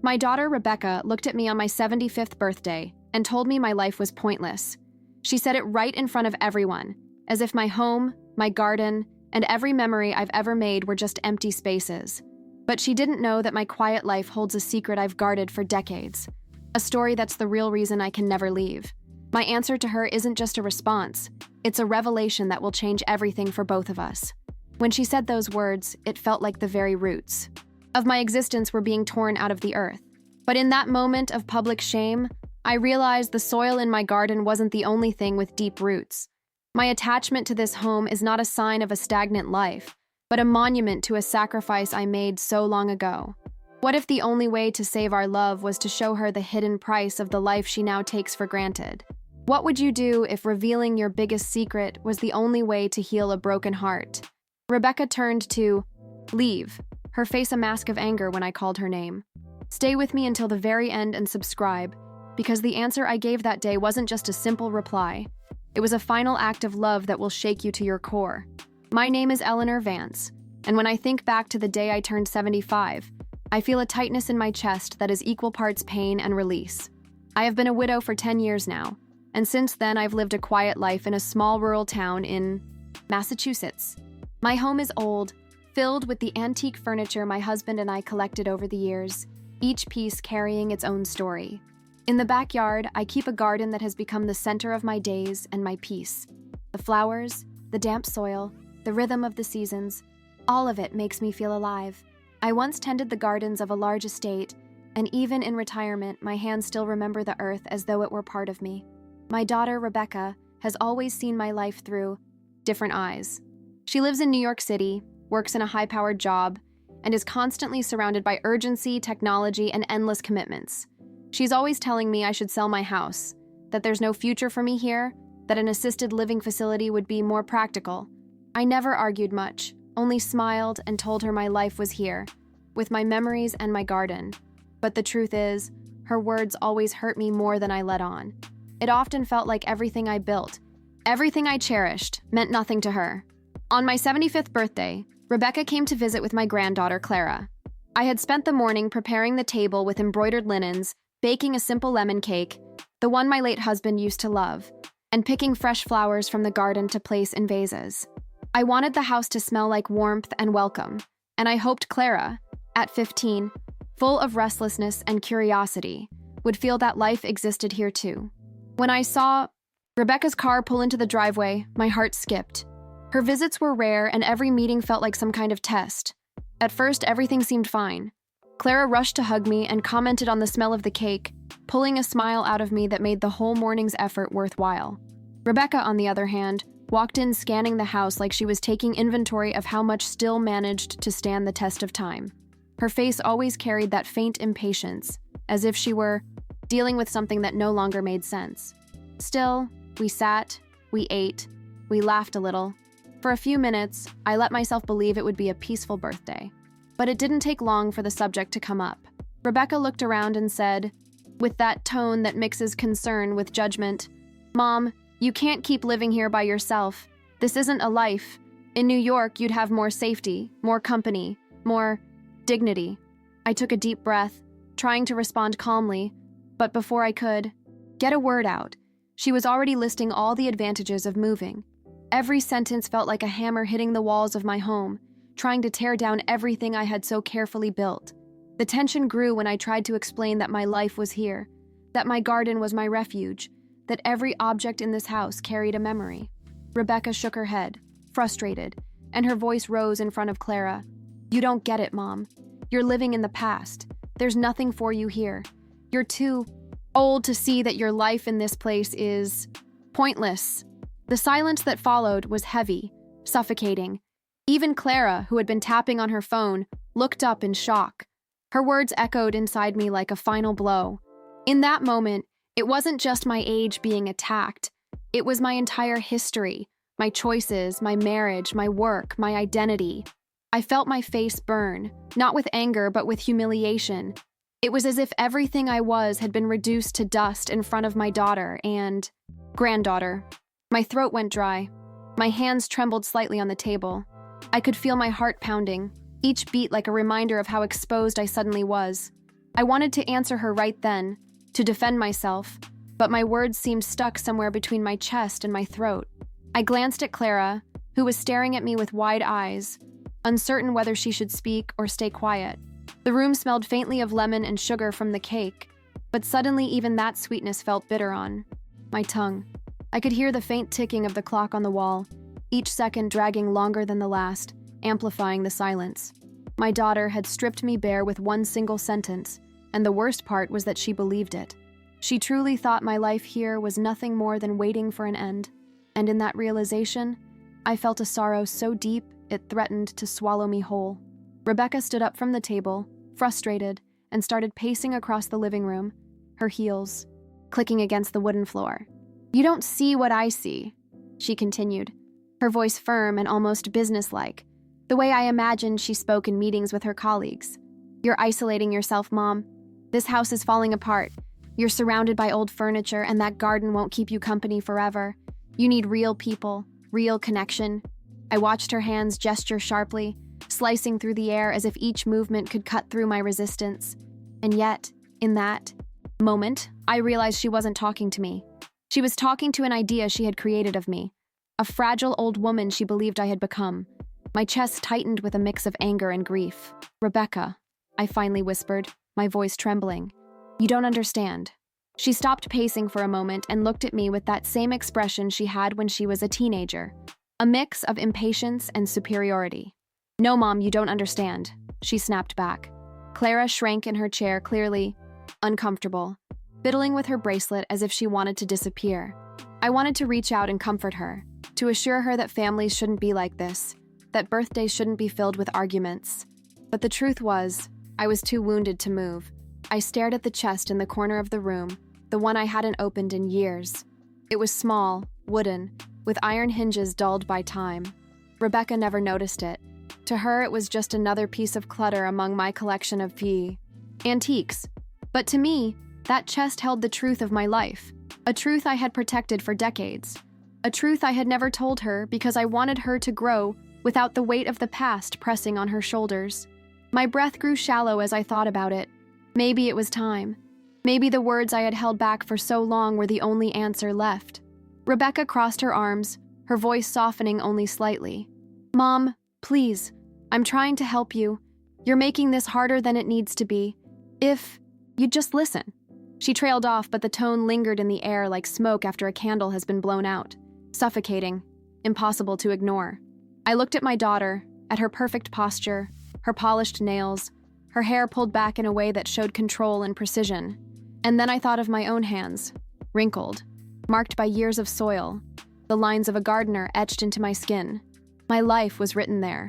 My daughter, Rebecca, looked at me on my 75th birthday and told me my life was pointless. She said it right in front of everyone, as if my home, my garden, and every memory I've ever made were just empty spaces. But she didn't know that my quiet life holds a secret I've guarded for decades, a story that's the real reason I can never leave. My answer to her isn't just a response, it's a revelation that will change everything for both of us. When she said those words, it felt like the very roots of my existence were being torn out of the earth. But in that moment of public shame, I realized the soil in my garden wasn't the only thing with deep roots. My attachment to this home is not a sign of a stagnant life, but a monument to a sacrifice I made so long ago. What if the only way to save our love was to show her the hidden price of the life she now takes for granted? What would you do if revealing your biggest secret was the only way to heal a broken heart? Rebecca turned to leave, her face a mask of anger when I called her name. Stay with me until the very end and subscribe, because the answer I gave that day wasn't just a simple reply. It was a final act of love that will shake you to your core. My name is Eleanor Vance, and when I think back to the day I turned 75, I feel a tightness in my chest that is equal parts pain and release. I have been a widow for 10 years now, and since then I've lived a quiet life in a small rural town in Massachusetts. My home is old, filled with the antique furniture my husband and I collected over the years, each piece carrying its own story. In the backyard, I keep a garden that has become the center of my days and my peace. The flowers, the damp soil, the rhythm of the seasons, all of it makes me feel alive. I once tended the gardens of a large estate, and even in retirement, my hands still remember the earth as though it were part of me. My daughter, Rebecca, has always seen my life through different eyes. She lives in New York City, works in a high-powered job, and is constantly surrounded by urgency, technology, and endless commitments. She's always telling me I should sell my house, that there's no future for me here, that an assisted living facility would be more practical. I never argued much, only smiled and told her my life was here, with my memories and my garden. But the truth is, her words always hurt me more than I let on. It often felt like everything I built, everything I cherished, meant nothing to her. On my 75th birthday, Rebecca came to visit with my granddaughter, Clara. I had spent the morning preparing the table with embroidered linens, baking a simple lemon cake, the one my late husband used to love, and picking fresh flowers from the garden to place in vases. I wanted the house to smell like warmth and welcome, and I hoped Clara, at 15, full of restlessness and curiosity, would feel that life existed here too. When I saw Rebecca's car pull into the driveway, my heart skipped. Her visits were rare, and every meeting felt like some kind of test. At first, everything seemed fine. Clara rushed to hug me and commented on the smell of the cake, pulling a smile out of me that made the whole morning's effort worthwhile. Rebecca, on the other hand, walked in scanning the house like she was taking inventory of how much still managed to stand the test of time. Her face always carried that faint impatience, as if she were dealing with something that no longer made sense. Still, we sat, we ate, we laughed a little. For a few minutes, I let myself believe it would be a peaceful birthday. But it didn't take long for the subject to come up. Rebecca looked around and said, with that tone that mixes concern with judgment, "Mom, you can't keep living here by yourself. This isn't a life. In New York, you'd have more safety, more company, more dignity." I took a deep breath, trying to respond calmly, but before I could get a word out, she was already listing all the advantages of moving. Every sentence felt like a hammer hitting the walls of my home, trying to tear down everything I had so carefully built. The tension grew when I tried to explain that my life was here, that my garden was my refuge, that every object in this house carried a memory. Rebecca shook her head, frustrated, and her voice rose in front of Clara. "You don't get it, Mom. You're living in the past. There's nothing for you here. You're too old to see that your life in this place is pointless." The silence that followed was heavy, suffocating. Even Clara, who had been tapping on her phone, looked up in shock. Her words echoed inside me like a final blow. In that moment, it wasn't just my age being attacked. It was my entire history, my choices, my marriage, my work, my identity. I felt my face burn, not with anger, but with humiliation. It was as if everything I was had been reduced to dust in front of my daughter and granddaughter. My throat went dry. My hands trembled slightly on the table. I could feel my heart pounding, each beat like a reminder of how exposed I suddenly was. I wanted to answer her right then, to defend myself, but my words seemed stuck somewhere between my chest and my throat. I glanced at Clara, who was staring at me with wide eyes, uncertain whether she should speak or stay quiet. The room smelled faintly of lemon and sugar from the cake, but suddenly even that sweetness felt bitter on my tongue. I could hear the faint ticking of the clock on the wall, each second dragging longer than the last, amplifying the silence. My daughter had stripped me bare with one single sentence, and the worst part was that she believed it. She truly thought my life here was nothing more than waiting for an end, and in that realization, I felt a sorrow so deep it threatened to swallow me whole. Rebecca stood up from the table, frustrated, and started pacing across the living room, her heels clicking against the wooden floor. "You don't see what I see," she continued, her voice firm and almost businesslike, the way I imagined she spoke in meetings with her colleagues. "You're isolating yourself, Mom. This house is falling apart. You're surrounded by old furniture, and that garden won't keep you company forever. You need real people, real connection." I watched her hands gesture sharply, slicing through the air as if each movement could cut through my resistance. And yet, in that moment, I realized she wasn't talking to me. She was talking to an idea she had created of me, a fragile old woman she believed I had become. My chest tightened with a mix of anger and grief. "Rebecca," I finally whispered, my voice trembling. "You don't understand." She stopped pacing for a moment and looked at me with that same expression she had when she was a teenager, a mix of impatience and superiority. "No, Mom, you don't understand," she snapped back. Clara shrank in her chair, clearly uncomfortable, fiddling with her bracelet as if she wanted to disappear. I wanted to reach out and comfort her, to assure her that families shouldn't be like this, that birthdays shouldn't be filled with arguments. But the truth was, I was too wounded to move. I stared at the chest in the corner of the room, the one I hadn't opened in years. It was small, wooden, with iron hinges dulled by time. Rebecca never noticed it. To her, it was just another piece of clutter among my collection of antiques. But to me, that chest held the truth of my life, a truth I had protected for decades, a truth I had never told her because I wanted her to grow without the weight of the past pressing on her shoulders. My breath grew shallow as I thought about it. Maybe it was time. Maybe the words I had held back for so long were the only answer left. Rebecca crossed her arms, her voice softening only slightly. "Mom, please, I'm trying to help you. You're making this harder than it needs to be. If you'd just listen." She trailed off, but the tone lingered in the air like smoke after a candle has been blown out, suffocating, impossible to ignore. I looked at my daughter, at her perfect posture, her polished nails, her hair pulled back in a way that showed control and precision. And then I thought of my own hands, wrinkled, marked by years of soil, the lines of a gardener etched into my skin. My life was written there.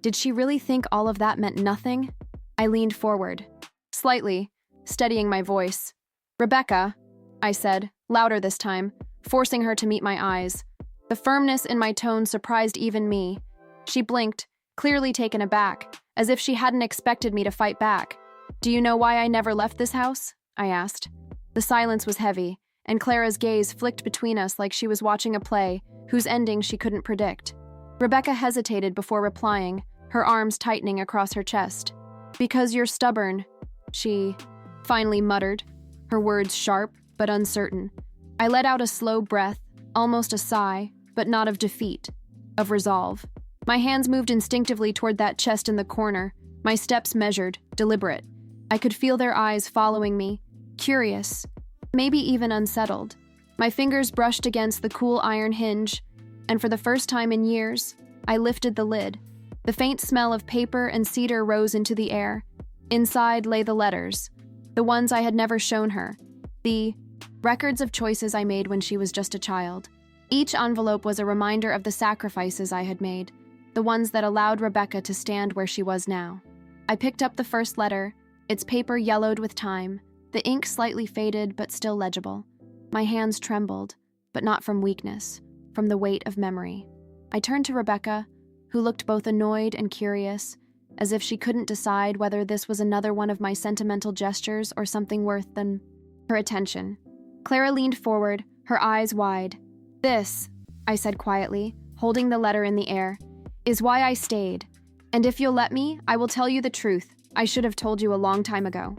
Did she really think all of that meant nothing? I leaned forward, slightly, steadying my voice. "Rebecca," I said, louder this time, forcing her to meet my eyes. The firmness in my tone surprised even me. She blinked, clearly taken aback, as if she hadn't expected me to fight back. "Do you know why I never left this house?" I asked. The silence was heavy, and Clara's gaze flicked between us like she was watching a play whose ending she couldn't predict. Rebecca hesitated before replying, her arms tightening across her chest. "Because you're stubborn," she finally muttered, her words sharp but uncertain. I let out a slow breath, almost a sigh, but not of defeat, of resolve. My hands moved instinctively toward that chest in the corner, my steps measured, deliberate. I could feel their eyes following me, curious, maybe even unsettled. My fingers brushed against the cool iron hinge, and for the first time in years, I lifted the lid. The faint smell of paper and cedar rose into the air. Inside lay the letters, the ones I had never shown her, the records of choices I made when she was just a child. Each envelope was a reminder of the sacrifices I had made, the ones that allowed Rebecca to stand where she was now. I picked up the first letter, its paper yellowed with time, the ink slightly faded but still legible. My hands trembled, but not from weakness, from the weight of memory. I turned to Rebecca, who looked both annoyed and curious, as if she couldn't decide whether this was another one of my sentimental gestures or something worth than her attention. Clara leaned forward, her eyes wide. "This," I said quietly, holding the letter in the air, "is why I stayed. And if you'll let me, I will tell you the truth I should have told you a long time ago."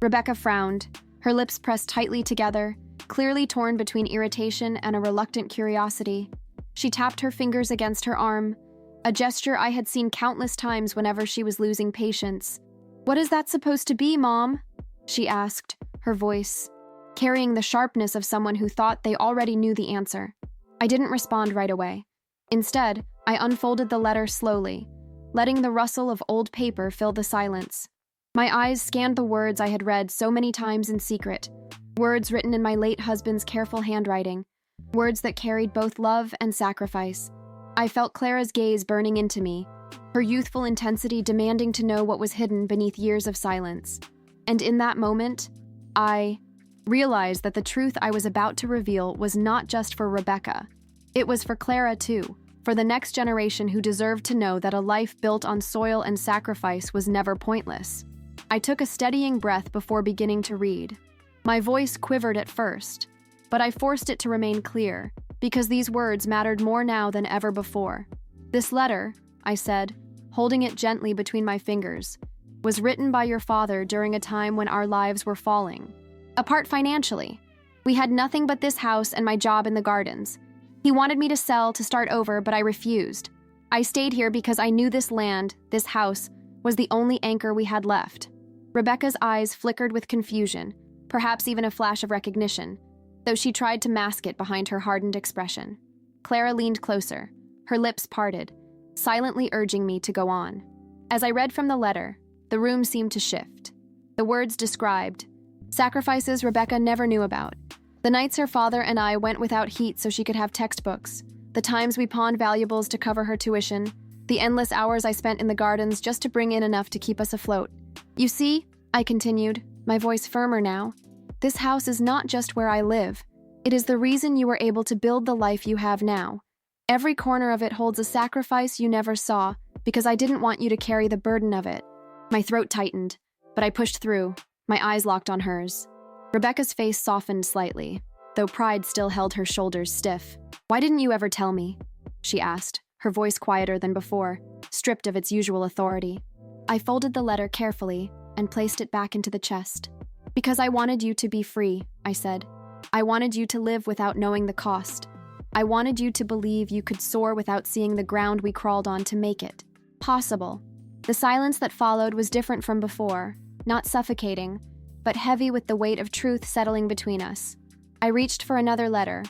Rebecca frowned, her lips pressed tightly together, clearly torn between irritation and a reluctant curiosity. She tapped her fingers against her arm, a gesture I had seen countless times whenever she was losing patience. "What is that supposed to be, Mom?" she asked, her voice carrying the sharpness of someone who thought they already knew the answer. I didn't respond right away. Instead, I unfolded the letter slowly, letting the rustle of old paper fill the silence. My eyes scanned the words I had read so many times in secret, words written in my late husband's careful handwriting, words that carried both love and sacrifice. I felt Clara's gaze burning into me, her youthful intensity demanding to know what was hidden beneath years of silence. And in that moment, I realized that the truth I was about to reveal was not just for Rebecca. It was for Clara, too, for the next generation who deserved to know that a life built on soil and sacrifice was never pointless. I took a steadying breath before beginning to read. My voice quivered at first, but I forced it to remain clear, because these words mattered more now than ever before. "This letter," I said, holding it gently between my fingers, "was written by your father during a time when our lives were falling. Apart financially. We had nothing but this house and my job in the gardens. He wanted me to sell to start over, but I refused. I stayed here because I knew this land, this house, was the only anchor we had left." Rebecca's eyes flickered with confusion, perhaps even a flash of recognition, though she tried to mask it behind her hardened expression. Clara leaned closer, her lips parted, silently urging me to go on. As I read from the letter, the room seemed to shift. The words described sacrifices Rebecca never knew about. The nights her father and I went without heat so she could have textbooks. The times we pawned valuables to cover her tuition. The endless hours I spent in the gardens just to bring in enough to keep us afloat. "You see," I continued, my voice firmer now, "this house is not just where I live. It is the reason you were able to build the life you have now. Every corner of it holds a sacrifice you never saw, because I didn't want you to carry the burden of it." My throat tightened, but I pushed through, my eyes locked on hers. Rebecca's face softened slightly, though pride still held her shoulders stiff. "Why didn't you ever tell me?" she asked, her voice quieter than before, stripped of its usual authority. I folded the letter carefully and placed it back into the chest. "Because I wanted you to be free," I said. "I wanted you to live without knowing the cost. I wanted you to believe you could soar without seeing the ground we crawled on to make it possible." The silence that followed was different from before, not suffocating, but heavy with the weight of truth settling between us. I reached for another letter,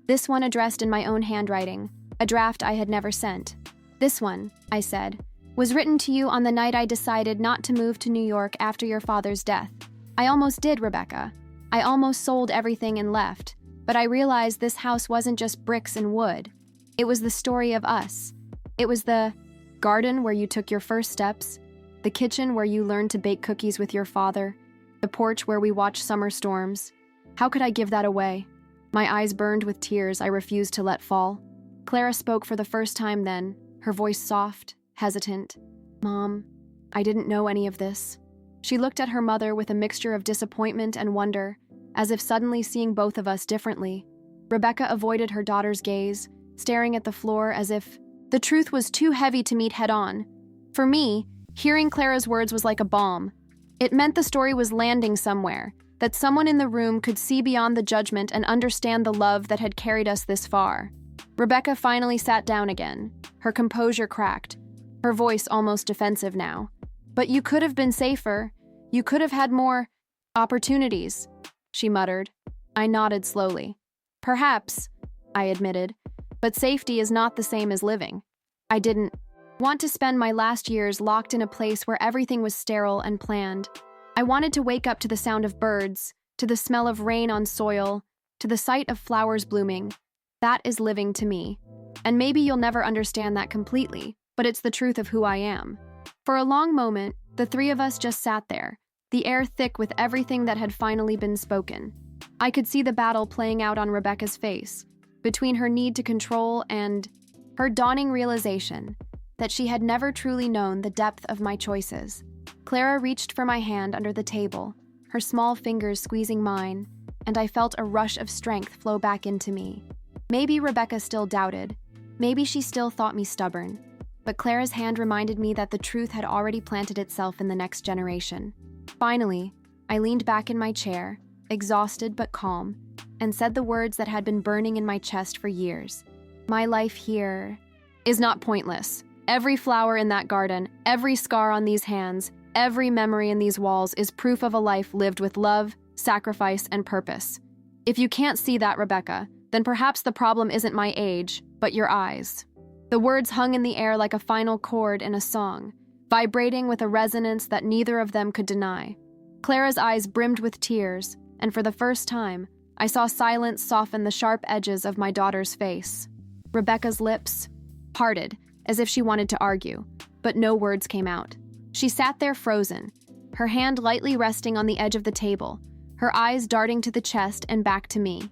this one addressed in my own handwriting, a draft I had never sent. "This one," I said, "was written to you on the night I decided not to move to New York after your father's death. I almost did, Rebecca. I almost sold everything and left, but I realized this house wasn't just bricks and wood. It was the story of us. It was the garden where you took your first steps, the kitchen where you learned to bake cookies with your father, the porch where we watched summer storms. How could I give that away?" My eyes burned with tears I refused to let fall. Clara spoke for the first time then, her voice soft, hesitant. "Mom, I didn't know any of this." She looked at her mother with a mixture of disappointment and wonder, as if suddenly seeing both of us differently. Rebecca avoided her daughter's gaze, staring at the floor as if the truth was too heavy to meet head-on. For me, hearing Clara's words was like a bomb. It meant the story was landing somewhere, that someone in the room could see beyond the judgment and understand the love that had carried us this far. Rebecca finally sat down again, her composure cracked, her voice almost defensive now. "But you could have been safer. You could have had more opportunities," she muttered. I nodded slowly. "Perhaps," I admitted, "but safety is not the same as living. I didn't want to spend my last years locked in a place where everything was sterile and planned. I wanted to wake up to the sound of birds, to the smell of rain on soil, to the sight of flowers blooming. That is living to me. And maybe you'll never understand that completely, but it's the truth of who I am." For a long moment, the three of us just sat there, the air thick with everything that had finally been spoken. I could see the battle playing out on Rebecca's face, between her need to control and her dawning realization that she had never truly known the depth of my choices. Clara reached for my hand under the table, her small fingers squeezing mine, and I felt a rush of strength flow back into me. Maybe Rebecca still doubted. Maybe she still thought me stubborn. But Clara's hand reminded me that the truth had already planted itself in the next generation. Finally, I leaned back in my chair, exhausted but calm, and said the words that had been burning in my chest for years. My life here is not pointless. Every flower in that garden, every scar on these hands, every memory in these walls is proof of a life lived with love, sacrifice, and purpose. If you can't see that, Rebecca, then perhaps the problem isn't my age, but your eyes. The words hung in the air like a final chord in a song, vibrating with a resonance that neither of them could deny. Clara's eyes brimmed with tears, and for the first time, I saw silence soften the sharp edges of my daughter's face. Rebecca's lips parted, as if she wanted to argue, but no words came out. She sat there frozen, her hand lightly resting on the edge of the table, her eyes darting to the chest and back to me.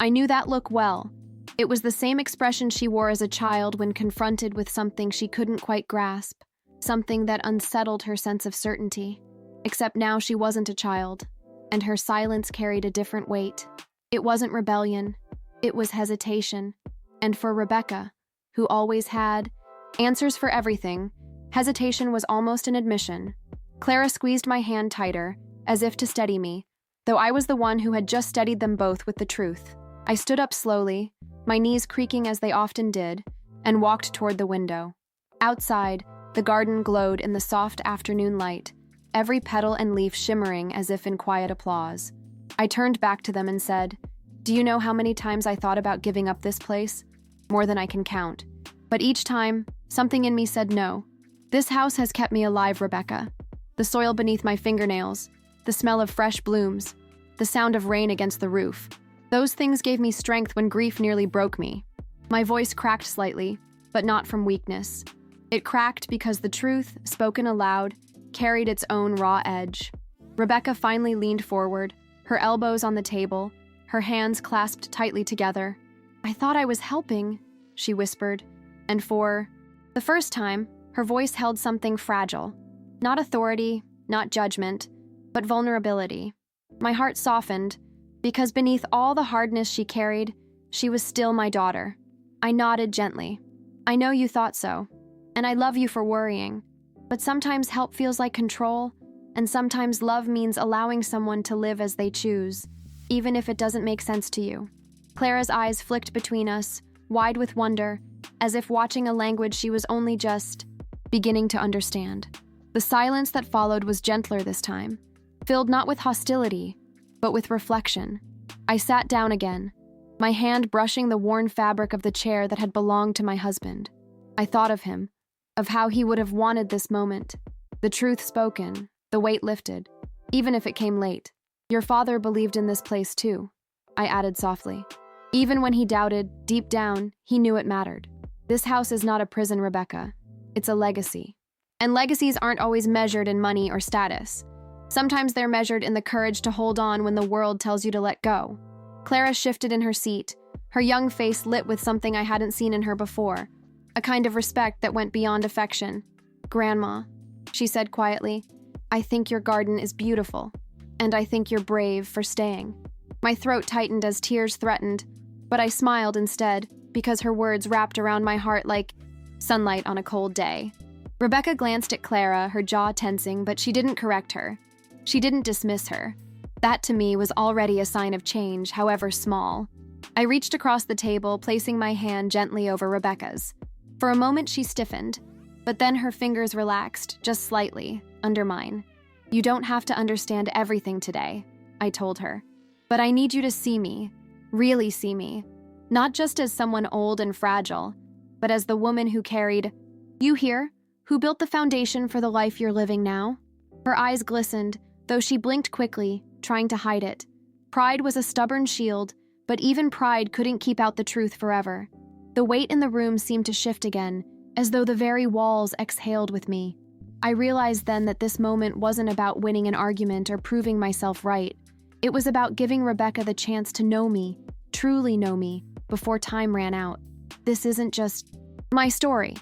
I knew that look well. It was the same expression she wore as a child when confronted with something she couldn't quite grasp, something that unsettled her sense of certainty. Except now she wasn't a child, and her silence carried a different weight. It wasn't rebellion, it was hesitation. And for Rebecca, who always had answers for everything, hesitation was almost an admission. Clara squeezed my hand tighter, as if to steady me, though I was the one who had just steadied them both with the truth. I stood up slowly, my knees creaking as they often did, and walked toward the window. Outside, the garden glowed in the soft afternoon light, every petal and leaf shimmering as if in quiet applause. I turned back to them and said, "Do you know how many times I thought about giving up this place? More than I can count. But each time, something in me said no. This house has kept me alive, Rebecca. The soil beneath my fingernails, the smell of fresh blooms, the sound of rain against the roof. Those things gave me strength when grief nearly broke me." My voice cracked slightly, but not from weakness. It cracked because the truth, spoken aloud, carried its own raw edge. Rebecca finally leaned forward, her elbows on the table, her hands clasped tightly together. "I thought I was helping," she whispered, and for the first time, her voice held something fragile. Not authority, not judgment, but vulnerability. My heart softened, because beneath all the hardness she carried, she was still my daughter. I nodded gently. "I know you thought so, and I love you for worrying, but sometimes help feels like control, and sometimes love means allowing someone to live as they choose, even if it doesn't make sense to you." Clara's eyes flicked between us, wide with wonder, as if watching a language she was only just beginning to understand. The silence that followed was gentler this time, filled not with hostility, but with reflection. I sat down again, my hand brushing the worn fabric of the chair that had belonged to my husband. I thought of him, of how he would have wanted this moment. The truth spoken, the weight lifted, even if it came late. "Your father believed in this place too," I added softly. Even when he doubted, deep down, he knew it mattered. This house is not a prison, Rebecca. It's a legacy. And legacies aren't always measured in money or status. Sometimes they're measured in the courage to hold on when the world tells you to let go. Clara shifted in her seat, her young face lit with something I hadn't seen in her before, a kind of respect that went beyond affection. "Grandma," she said quietly, "I think your garden is beautiful, and I think you're brave for staying." My throat tightened as tears threatened, but I smiled instead, because her words wrapped around my heart like sunlight on a cold day. Rebecca glanced at Clara, her jaw tensing, but she didn't correct her. She didn't dismiss her. That, to me, was already a sign of change, however small. I reached across the table, placing my hand gently over Rebecca's. For a moment, she stiffened, but then her fingers relaxed, just slightly, under mine. "You don't have to understand everything today," I told her. "But I need you to see me, really see me, not just as someone old and fragile, but as the woman who carried you here, who built the foundation for the life you're living now." Her eyes glistened, though she blinked quickly, trying to hide it. Pride was a stubborn shield, but even pride couldn't keep out the truth forever. The weight in the room seemed to shift again, as though the very walls exhaled with me. I realized then that this moment wasn't about winning an argument or proving myself right. It was about giving Rebecca the chance to know me, truly know me, before time ran out. "This isn't just my story,"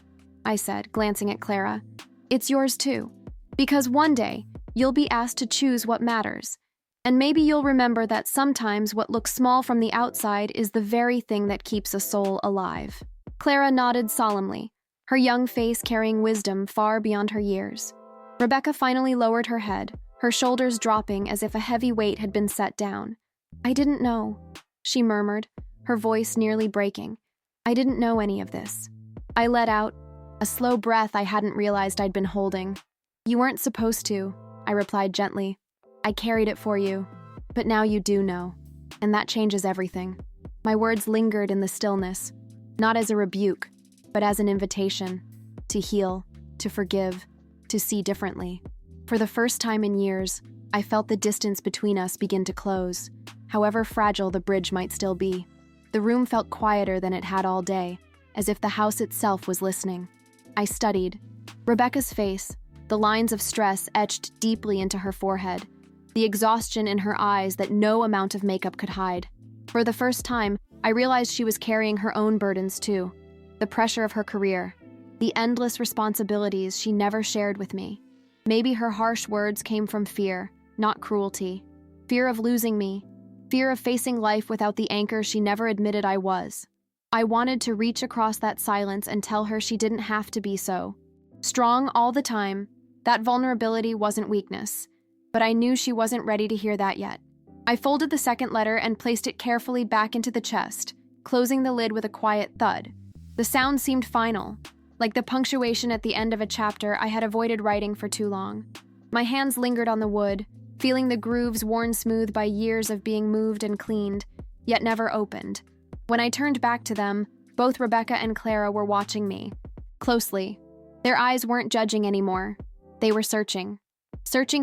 I said, glancing at Clara. "It's yours too. Because one day, you'll be asked to choose what matters. And maybe you'll remember that sometimes what looks small from the outside is the very thing that keeps a soul alive." Clara nodded solemnly, her young face carrying wisdom far beyond her years. Rebecca finally lowered her head, her shoulders dropping as if a heavy weight had been set down. "I didn't know," she murmured, her voice nearly breaking. "I didn't know any of this." I let out a slow breath I hadn't realized I'd been holding. "You weren't supposed to," I replied gently. "I carried it for you. But now you do know. And that changes everything." My words lingered in the stillness, not as a rebuke, but as an invitation to heal, to forgive, to see differently. For the first time in years, I felt the distance between us begin to close, however fragile the bridge might still be. The room felt quieter than it had all day, as if the house itself was listening. I studied Rebecca's face, the lines of stress etched deeply into her forehead, the exhaustion in her eyes that no amount of makeup could hide. For the first time, I realized she was carrying her own burdens too. The pressure of her career, the endless responsibilities she never shared with me. Maybe her harsh words came from fear, not cruelty. Fear of losing me, fear of facing life without the anchor she never admitted I was. I wanted to reach across that silence and tell her she didn't have to be so strong all the time. That vulnerability wasn't weakness, but I knew she wasn't ready to hear that yet. I folded the second letter and placed it carefully back into the chest, closing the lid with a quiet thud. The sound seemed final, like the punctuation at the end of a chapter I had avoided writing for too long. My hands lingered on the wood, feeling the grooves worn smooth by years of being moved and cleaned, yet never opened. When I turned back to them, both Rebecca and Clara were watching me, closely. Their eyes weren't judging anymore. They were searching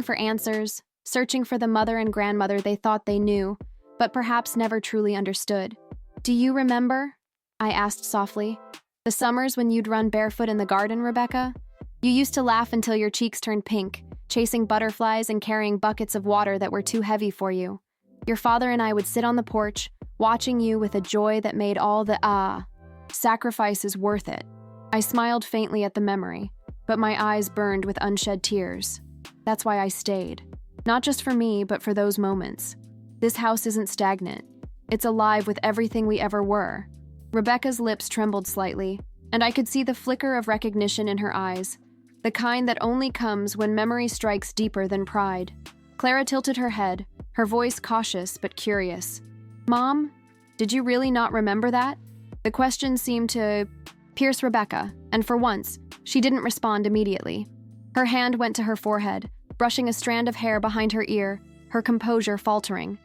for answers, searching for the mother and grandmother they thought they knew, but perhaps never truly understood. "Do you remember?" I asked softly. "The summers when you'd run barefoot in the garden, Rebecca? You used to laugh until your cheeks turned pink, chasing butterflies and carrying buckets of water that were too heavy for you. Your father and I would sit on the porch, watching you with a joy that made all the sacrifices worth it." I smiled faintly at the memory, but my eyes burned with unshed tears. That's why I stayed. Not just for me, but for those moments. This house isn't stagnant. It's alive with everything we ever were. Rebecca's lips trembled slightly, and I could see the flicker of recognition in her eyes, the kind that only comes when memory strikes deeper than pride. Clara tilted her head, her voice cautious but curious. "Mom, did you really not remember that?" The question seemed to pierce Rebecca, and for once, she didn't respond immediately. Her hand went to her forehead, brushing a strand of hair behind her ear, her composure faltering.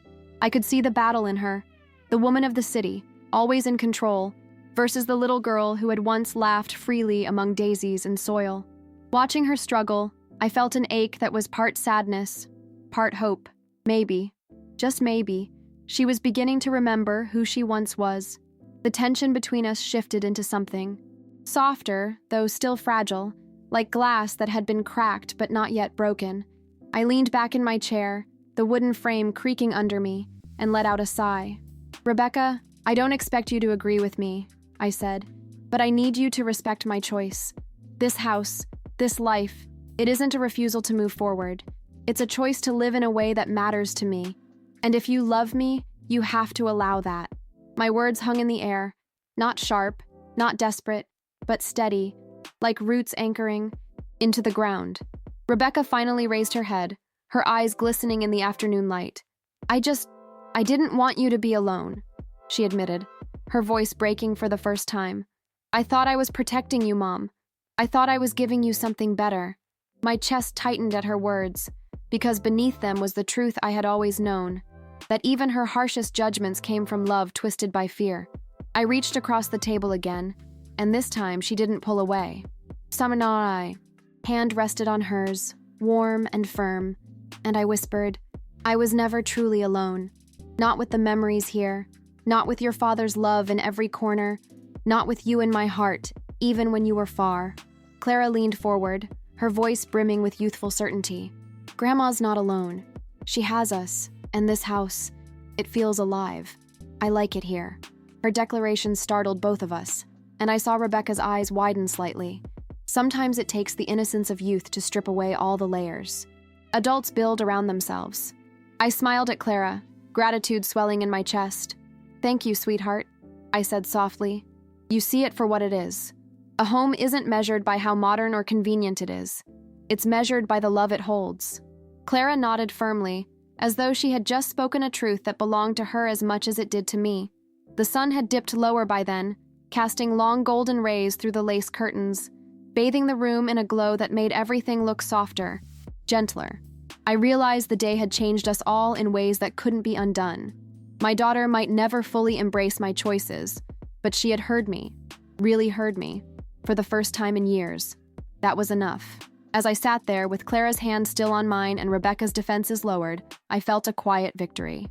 I could see the battle in her, the woman of the city, always in control, versus the little girl who had once laughed freely among daisies and soil. Watching her struggle, I felt an ache that was part sadness, part hope. Maybe, just maybe, she was beginning to remember who she once was. The tension between us shifted into something softer, though still fragile, like glass that had been cracked but not yet broken. I leaned back in my chair, the wooden frame creaking under me, and let out a sigh. "Rebecca, I don't expect you to agree with me," I said, "but I need you to respect my choice. This house, this life, it isn't a refusal to move forward. It's a choice to live in a way that matters to me. And if you love me, you have to allow that." My words hung in the air, not sharp, not desperate, but steady, like roots anchoring into the ground. Rebecca finally raised her head, her eyes glistening in the afternoon light. I didn't want you to be alone," she admitted, her voice breaking for the first time. "I thought I was protecting you, Mom. I thought I was giving you something better." My chest tightened at her words, because beneath them was the truth I had always known, that even her harshest judgments came from love twisted by fear. I reached across the table again, and this time she didn't pull away. "Samanai." Hand rested on hers, warm and firm, and I whispered, "I was never truly alone. Not with the memories here, not with your father's love in every corner, not with you in my heart, even when you were far." Clara leaned forward, her voice brimming with youthful certainty. "Grandma's not alone. She has us, and this house, it feels alive. I like it here." Her declaration startled both of us, and I saw Rebecca's eyes widen slightly. Sometimes it takes the innocence of youth to strip away all the layers. Adults build around themselves. I smiled at Clara, gratitude swelling in my chest. "Thank you, sweetheart," I said softly. "You see it for what it is. A home isn't measured by how modern or convenient it is. It's measured by the love it holds." Clara nodded firmly, as though she had just spoken a truth that belonged to her as much as it did to me. The sun had dipped lower by then, casting long golden rays through the lace curtains, bathing the room in a glow that made everything look softer, gentler. I realized the day had changed us all in ways that couldn't be undone. My daughter might never fully embrace my choices, but she had heard me, really heard me, for the first time in years. That was enough. As I sat there, with Clara's hand still on mine and Rebecca's defenses lowered, I felt a quiet victory.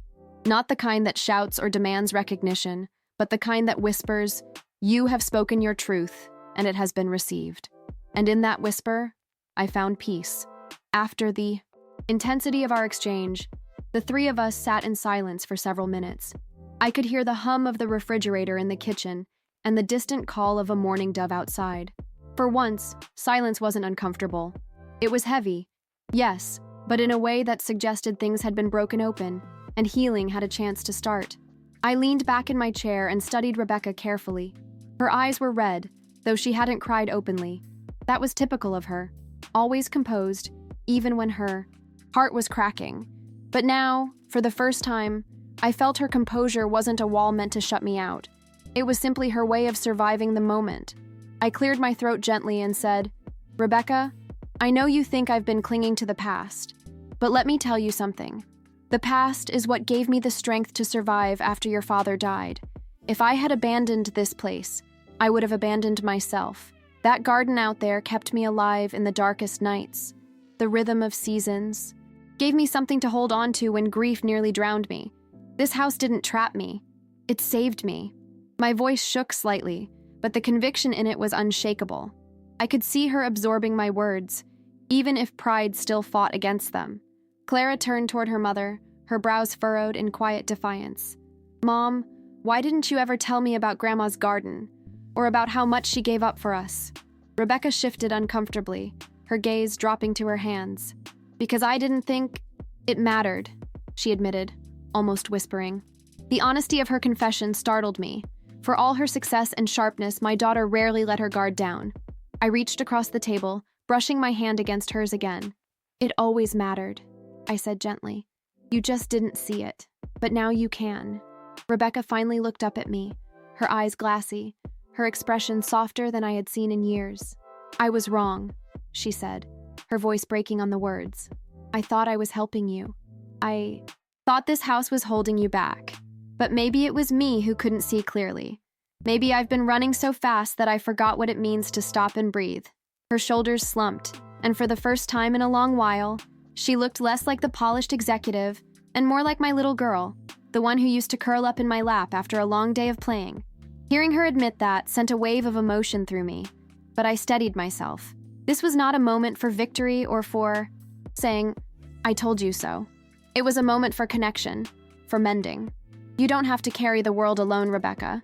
Not the kind that shouts or demands recognition, but the kind that whispers, "You have spoken your truth, and it has been received." And in that whisper, I found peace. After the intensity of our exchange, the three of us sat in silence for several minutes. I could hear the hum of the refrigerator in the kitchen and the distant call of a mourning dove outside. For once, silence wasn't uncomfortable. It was heavy, yes, but in a way that suggested things had been broken open, and healing had a chance to start. I leaned back in my chair and studied Rebecca carefully. Her eyes were red, though she hadn't cried openly. That was typical of her, always composed, even when her heart was cracking. But now, for the first time, I felt her composure wasn't a wall meant to shut me out. It was simply her way of surviving the moment. I cleared my throat gently and said, "Rebecca, I know you think I've been clinging to the past, but let me tell you something. The past is what gave me the strength to survive after your father died. If I had abandoned this place, I would have abandoned myself. That garden out there kept me alive in the darkest nights. The rhythm of seasons gave me something to hold on to when grief nearly drowned me. This house didn't trap me. It saved me." My voice shook slightly, but the conviction in it was unshakable. I could see her absorbing my words, even if pride still fought against them. Clara turned toward her mother, her brows furrowed in quiet defiance. "Mom, why didn't you ever tell me about Grandma's garden, or about how much she gave up for us?" Rebecca shifted uncomfortably, her gaze dropping to her hands. "Because I didn't think it mattered," she admitted, almost whispering. The honesty of her confession startled me. For all her success and sharpness, my daughter rarely let her guard down. I reached across the table, brushing my hand against hers again. "It always mattered," I said gently. "You just didn't see it, but now you can." Rebecca finally looked up at me, her eyes glassy, her expression softer than I had seen in years. "I was wrong," she said, her voice breaking on the words. "I thought I was helping you. I thought this house was holding you back. But maybe it was me who couldn't see clearly. Maybe I've been running so fast that I forgot what it means to stop and breathe." Her shoulders slumped, and for the first time in a long while, she looked less like the polished executive and more like my little girl, the one who used to curl up in my lap after a long day of playing. Hearing her admit that sent a wave of emotion through me, but I steadied myself. This was not a moment for victory or for saying, "I told you so." It was a moment for connection, for mending. "You don't have to carry the world alone, Rebecca,"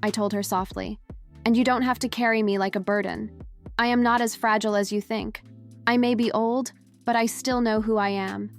I told her softly. "And you don't have to carry me like a burden. I am not as fragile as you think. I may be old, but I still know who I am.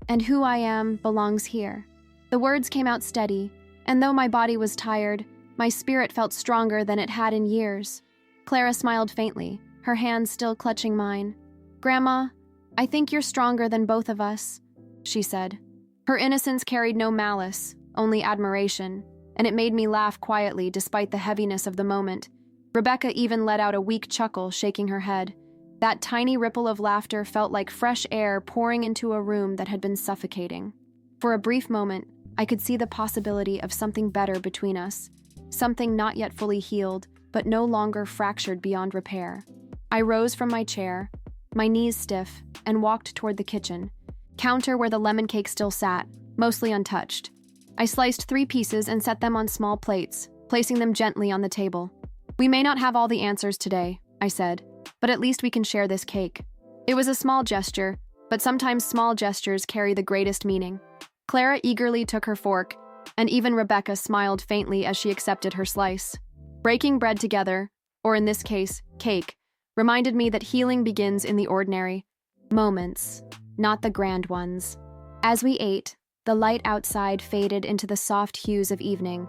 And who I am belongs here." The words came out steady, and though my body was tired, my spirit felt stronger than it had in years. Clara smiled faintly, her hands still clutching mine. "Grandma, I think you're stronger than both of us," she said. Her innocence carried no malice, only admiration, and it made me laugh quietly despite the heaviness of the moment. Rebecca even let out a weak chuckle, shaking her head. That tiny ripple of laughter felt like fresh air pouring into a room that had been suffocating. For a brief moment, I could see the possibility of something better between us, something not yet fully healed, but no longer fractured beyond repair. I rose from my chair, my knees stiff, and walked toward the kitchen, counter where the lemon cake still sat, mostly untouched. I sliced 3 pieces and set them on small plates, placing them gently on the table. "We may not have all the answers today," I said, "but at least we can share this cake." It was a small gesture, but sometimes small gestures carry the greatest meaning. Clara eagerly took her fork, and even Rebecca smiled faintly as she accepted her slice. Breaking bread together, or in this case, cake, reminded me that healing begins in the ordinary moments, not the grand ones. As we ate, the light outside faded into the soft hues of evening,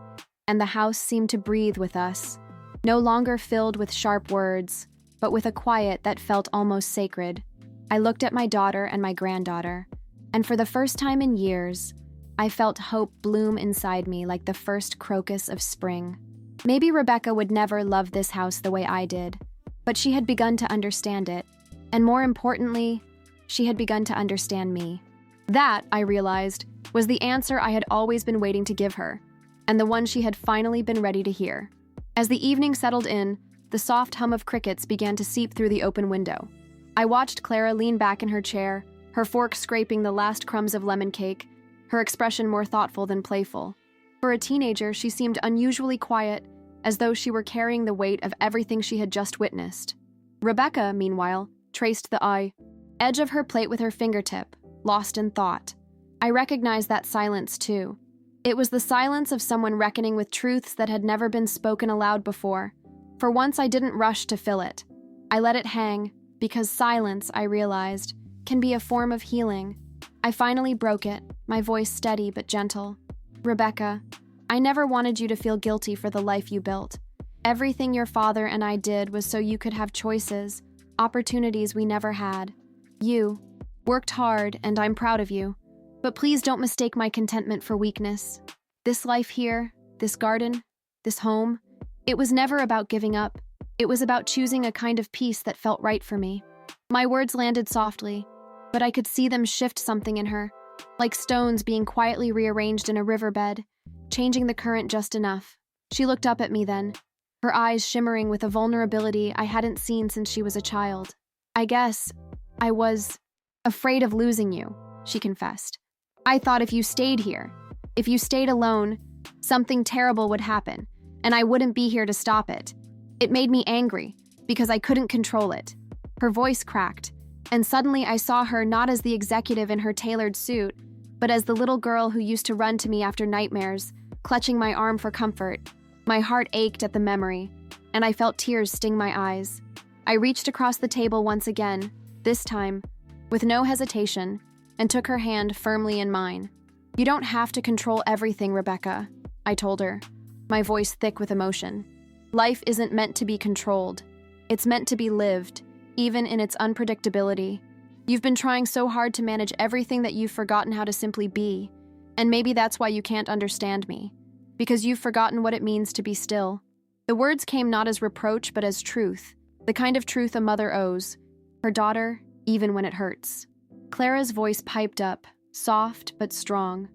and the house seemed to breathe with us, no longer filled with sharp words, but with a quiet that felt almost sacred. I looked at my daughter and my granddaughter. And for the first time in years, I felt hope bloom inside me like the first crocus of spring. Maybe Rebecca would never love this house the way I did, but she had begun to understand it, and more importantly, she had begun to understand me. That, I realized, was the answer I had always been waiting to give her, and the one she had finally been ready to hear. As the evening settled in, the soft hum of crickets began to seep through the open window. I watched Clara lean back in her chair, her fork scraping the last crumbs of lemon cake, her expression more thoughtful than playful. For a teenager, she seemed unusually quiet, as though she were carrying the weight of everything she had just witnessed. Rebecca, meanwhile, traced the edge of her plate with her fingertip, lost in thought. I recognized that silence, too. It was the silence of someone reckoning with truths that had never been spoken aloud before. For once, I didn't rush to fill it. I let it hang, because silence, I realized, can be a form of healing. I finally broke it, my voice steady but gentle. Rebecca, I never wanted you to feel guilty for the life you built. Everything your father and I did was so you could have choices, opportunities we never had. You worked hard, and I'm proud of you. But please don't mistake my contentment for weakness. This life here, this garden, this home, it was never about giving up. It was about choosing a kind of peace that felt right for me. My words landed softly, but I could see them shift something in her, like stones being quietly rearranged in a riverbed, changing the current just enough. She looked up at me then, her eyes shimmering with a vulnerability I hadn't seen since she was a child. I guess I was afraid of losing you, she confessed. I thought if you stayed here, if you stayed alone, something terrible would happen, and I wouldn't be here to stop it. It made me angry, because I couldn't control it. Her voice cracked, and suddenly I saw her not as the executive in her tailored suit, but as the little girl who used to run to me after nightmares, clutching my arm for comfort. My heart ached at the memory, and I felt tears sting my eyes. I reached across the table once again, this time, with no hesitation, and took her hand firmly in mine. You don't have to control everything, Rebecca, I told her, my voice thick with emotion. Life isn't meant to be controlled. It's meant to be lived, even in its unpredictability. You've been trying so hard to manage everything that you've forgotten how to simply be, and maybe that's why you can't understand me, because you've forgotten what it means to be still. The words came not as reproach but as truth, the kind of truth a mother owes her daughter, even when it hurts. Clara's voice piped up, soft but strong.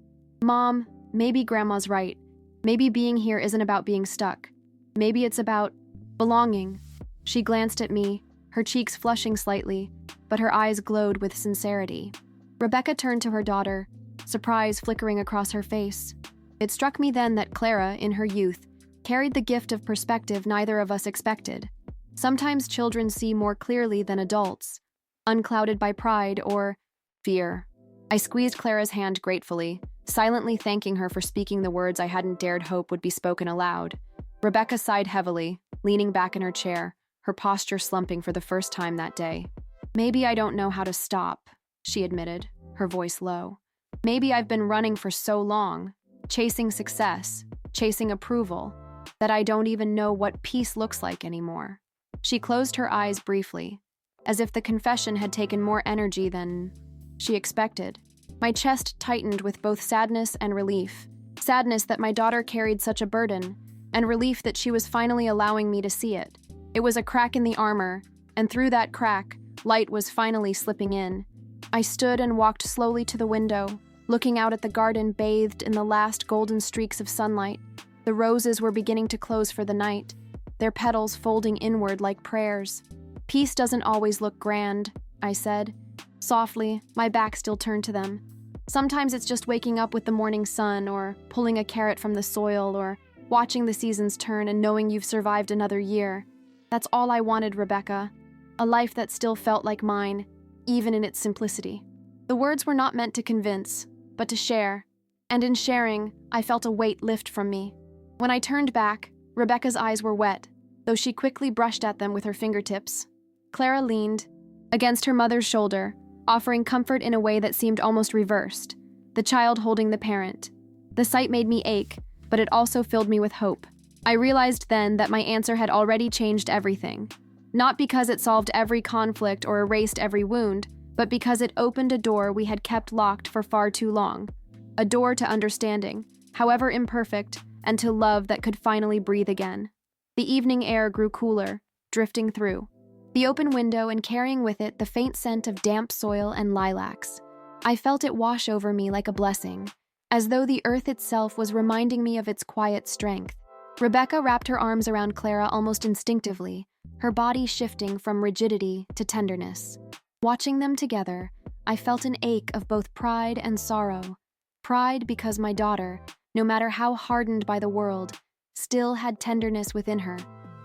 Mom, maybe Grandma's right. Maybe being here isn't about being stuck. Maybe it's about belonging. She glanced at me, her cheeks flushing slightly, but her eyes glowed with sincerity. Rebecca turned to her daughter, surprise flickering across her face. It struck me then that Clara, in her youth, carried the gift of perspective neither of us expected. Sometimes children see more clearly than adults, unclouded by pride or fear. I squeezed Clara's hand gratefully, silently thanking her for speaking the words I hadn't dared hope would be spoken aloud. Rebecca sighed heavily, leaning back in her chair, her posture slumping for the first time that day. Maybe I don't know how to stop, she admitted, her voice low. Maybe I've been running for so long, chasing success, chasing approval, that I don't even know what peace looks like anymore. She closed her eyes briefly, as if the confession had taken more energy than she expected. My chest tightened with both sadness and relief. Sadness that my daughter carried such a burden, and relief that she was finally allowing me to see it. It was a crack in the armor, and through that crack, light was finally slipping in. I stood and walked slowly to the window, looking out at the garden bathed in the last golden streaks of sunlight. The roses were beginning to close for the night, their petals folding inward like prayers. Peace doesn't always look grand, I said, softly, my back still turned to them. Sometimes it's just waking up with the morning sun, or pulling a carrot from the soil, or watching the seasons turn and knowing you've survived another year. That's all I wanted, Rebecca. A life that still felt like mine, even in its simplicity. The words were not meant to convince, but to share. And in sharing, I felt a weight lift from me. When I turned back, Rebecca's eyes were wet, though she quickly brushed at them with her fingertips. Clara leaned against her mother's shoulder, offering comfort in a way that seemed almost reversed, the child holding the parent. The sight made me ache, but it also filled me with hope. I realized then that my answer had already changed everything. Not because it solved every conflict or erased every wound, but because it opened a door we had kept locked for far too long. A door to understanding, however imperfect, and to love that could finally breathe again. The evening air grew cooler, drifting through the open window and carrying with it the faint scent of damp soil and lilacs. I felt it wash over me like a blessing, as though the earth itself was reminding me of its quiet strength. Rebecca wrapped her arms around Clara almost instinctively, her body shifting from rigidity to tenderness. Watching them together, I felt an ache of both pride and sorrow. Pride because my daughter, no matter how hardened by the world, still had tenderness within her.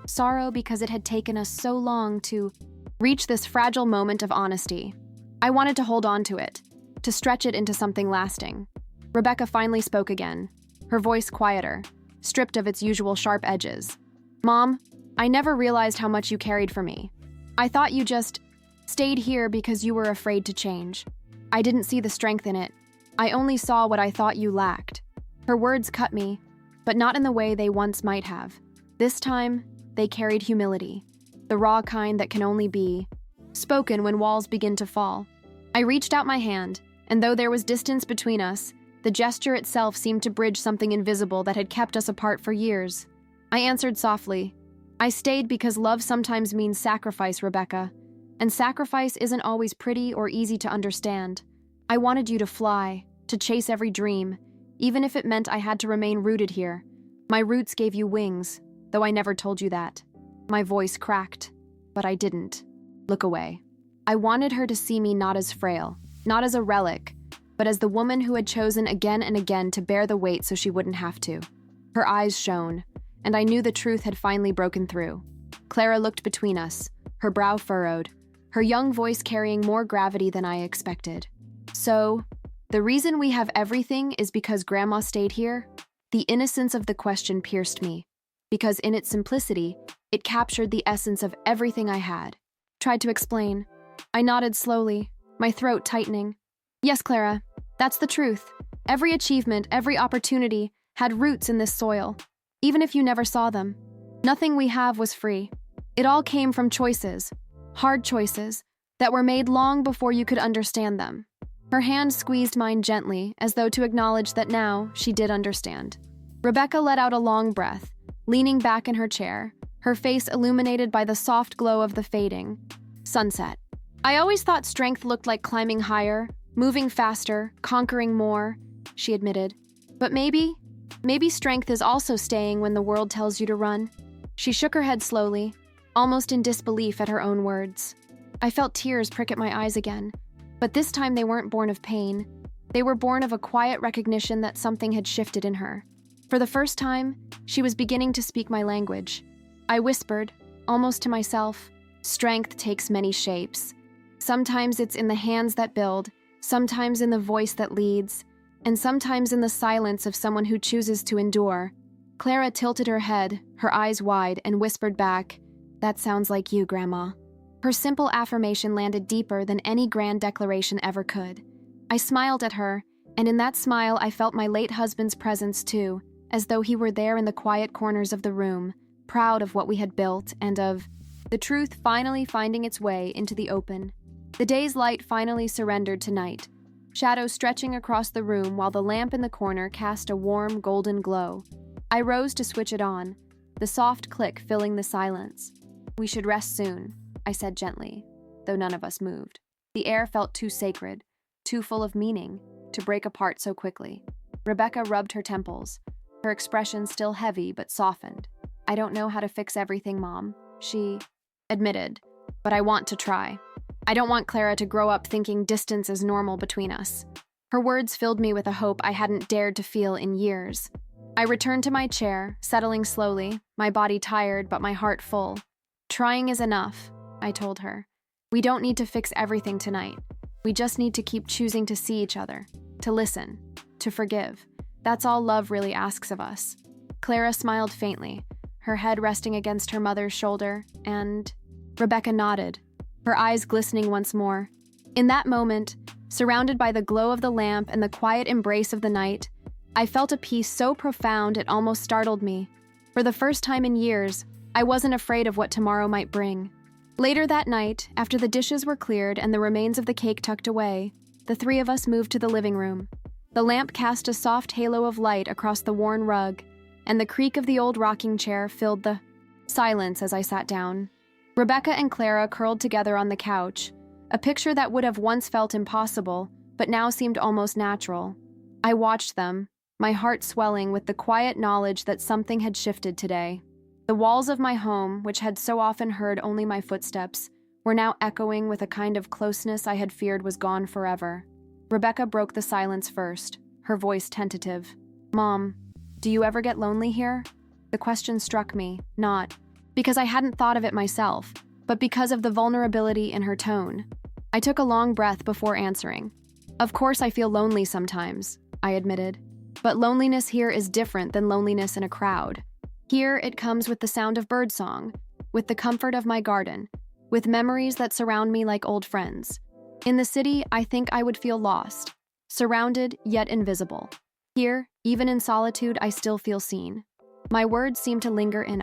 Sorrow because it had taken us so long to reach this fragile moment of honesty. I wanted to hold on to it, to stretch it into something lasting. Rebecca finally spoke again, her voice quieter, stripped of its usual sharp edges. "Mom, I never realized how much you carried for me. I thought you just stayed here because you were afraid to change. I didn't see the strength in it. I only saw what I thought you lacked." Her words cut me, but not in the way they once might have. This time, they carried humility, the raw kind that can only be spoken when walls begin to fall. I reached out my hand, and though there was distance between us, the gesture itself seemed to bridge something invisible that had kept us apart for years. I answered softly, "I stayed because love sometimes means sacrifice, Rebecca, and sacrifice isn't always pretty or easy to understand. I wanted you to fly, to chase every dream, even if it meant I had to remain rooted here. My roots gave you wings, though I never told you that." My voice cracked, but I didn't look away. I wanted her to see me not as frail, not as a relic, but as the woman who had chosen again and again to bear the weight so she wouldn't have to. Her eyes shone, and I knew the truth had finally broken through. Clara looked between us, her brow furrowed, her young voice carrying more gravity than I expected. "So, the reason we have everything is because Grandma stayed here?" The innocence of the question pierced me, because in its simplicity, it captured the essence of everything I had. Tried to explain. I nodded slowly, my throat tightening. "Yes, Clara, that's the truth. Every achievement, every opportunity had roots in this soil, even if you never saw them. Nothing we have was free. It all came from choices, hard choices, that were made long before you could understand them." Her hand squeezed mine gently, as though to acknowledge that now she did understand. Rebecca let out a long breath, leaning back in her chair, her face illuminated by the soft glow of the fading sunset. "I always thought strength looked like climbing higher, moving faster, conquering more," she admitted. "But maybe strength is also staying when the world tells you to run." She shook her head slowly, almost in disbelief at her own words. I felt tears prick at my eyes again, but this time they weren't born of pain. They were born of a quiet recognition that something had shifted in her. For the first time, she was beginning to speak my language. I whispered, almost to myself, "Strength takes many shapes. Sometimes it's in the hands that build, sometimes in the voice that leads, and sometimes in the silence of someone who chooses to endure." Clara tilted her head, her eyes wide, and whispered back, "That sounds like you, Grandma." Her simple affirmation landed deeper than any grand declaration ever could. I smiled at her, and in that smile I felt my late husband's presence too, as though he were there in the quiet corners of the room, proud of what we had built and of the truth finally finding its way into the open. The day's light finally surrendered to night, shadows stretching across the room while the lamp in the corner cast a warm, golden glow. I rose to switch it on, the soft click filling the silence. "We should rest soon," I said gently, though none of us moved. The air felt too sacred, too full of meaning, to break apart so quickly. Rebecca rubbed her temples, her expression still heavy but softened. "I don't know how to fix everything, Mom," she admitted, "but I want to try. I don't want Clara to grow up thinking distance is normal between us." Her words filled me with a hope I hadn't dared to feel in years. I returned to my chair, settling slowly, my body tired but my heart full. "Trying is enough," I told her. "We don't need to fix everything tonight. We just need to keep choosing to see each other, to listen, to forgive. That's all love really asks of us." Clara smiled faintly, her head resting against her mother's shoulder, and Rebecca nodded, her eyes glistening once more. In that moment, surrounded by the glow of the lamp and the quiet embrace of the night, I felt a peace so profound it almost startled me. For the first time in years, I wasn't afraid of what tomorrow might bring. Later that night, after the dishes were cleared and the remains of the cake tucked away, the three of us moved to the living room. The lamp cast a soft halo of light across the worn rug, and the creak of the old rocking chair filled the silence as I sat down. Rebecca and Clara curled together on the couch, a picture that would have once felt impossible, but now seemed almost natural. I watched them, my heart swelling with the quiet knowledge that something had shifted today. The walls of my home, which had so often heard only my footsteps, were now echoing with a kind of closeness I had feared was gone forever. Rebecca broke the silence first, her voice tentative. "Mom, do you ever get lonely here?" The question struck me, not because I hadn't thought of it myself, but because of the vulnerability in her tone. I took a long breath before answering. "Of course I feel lonely sometimes," I admitted. "But loneliness here is different than loneliness in a crowd. Here it comes with the sound of birdsong, with the comfort of my garden, with memories that surround me like old friends. In the city, I think I would feel lost, surrounded yet invisible. Here, even in solitude, I still feel seen." My words seemed to linger in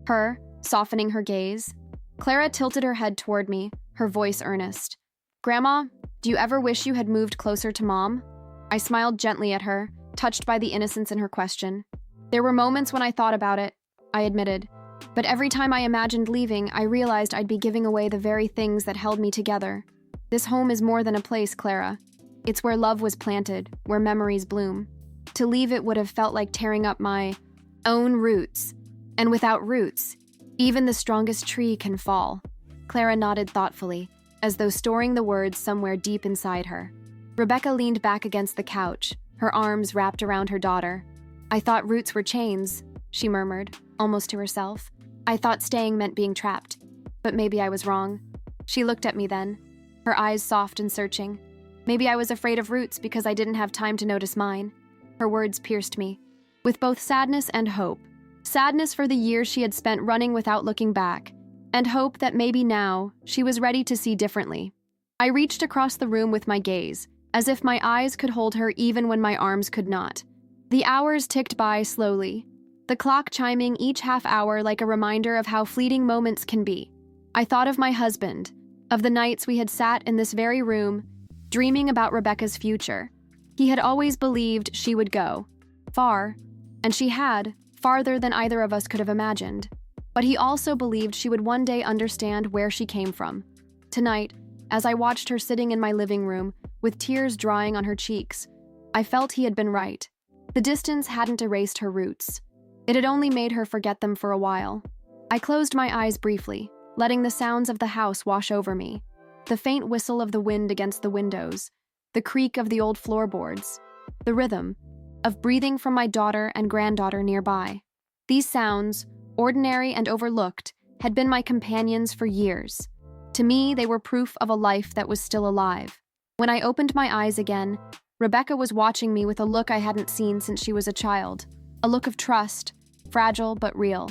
her, softening her gaze. Clara tilted her head toward me, her voice earnest. "Grandma, do you ever wish you had moved closer to Mom?" I smiled gently at her, touched by the innocence in her question. "There were moments when I thought about it," I admitted. "But every time I imagined leaving, I realized I'd be giving away the very things that held me together. This home is more than a place, Clara. It's where love was planted, where memories bloom. To leave it would have felt like tearing up my own roots. And without roots, even the strongest tree can fall." Clara nodded thoughtfully, as though storing the words somewhere deep inside her. Rebecca leaned back against the couch, her arms wrapped around her daughter. "I thought roots were chains," she murmured, almost to herself. "I thought staying meant being trapped. But maybe I was wrong." She looked at me then, her eyes soft and searching. "Maybe I was afraid of roots because I didn't have time to notice mine." Her words pierced me, with both sadness and hope. Sadness for the years she had spent running without looking back, and hope that maybe now she was ready to see differently. I reached across the room with my gaze, as if my eyes could hold her even when my arms could not. The hours ticked by slowly, the clock chiming each half hour like a reminder of how fleeting moments can be. I thought of my husband, of the nights we had sat in this very room, dreaming about Rebecca's future. He had always believed she would go far, and she had, farther than either of us could have imagined. But he also believed she would one day understand where she came from. Tonight, as I watched her sitting in my living room, with tears drying on her cheeks, I felt he had been right. The distance hadn't erased her roots. It had only made her forget them for a while. I closed my eyes briefly, letting the sounds of the house wash over me. The faint whistle of the wind against the windows, the creak of the old floorboards, the rhythm of breathing from my daughter and granddaughter nearby. These sounds, ordinary and overlooked, had been my companions for years. To me, they were proof of a life that was still alive. When I opened my eyes again, Rebecca was watching me with a look I hadn't seen since she was a child, a look of trust, fragile but real.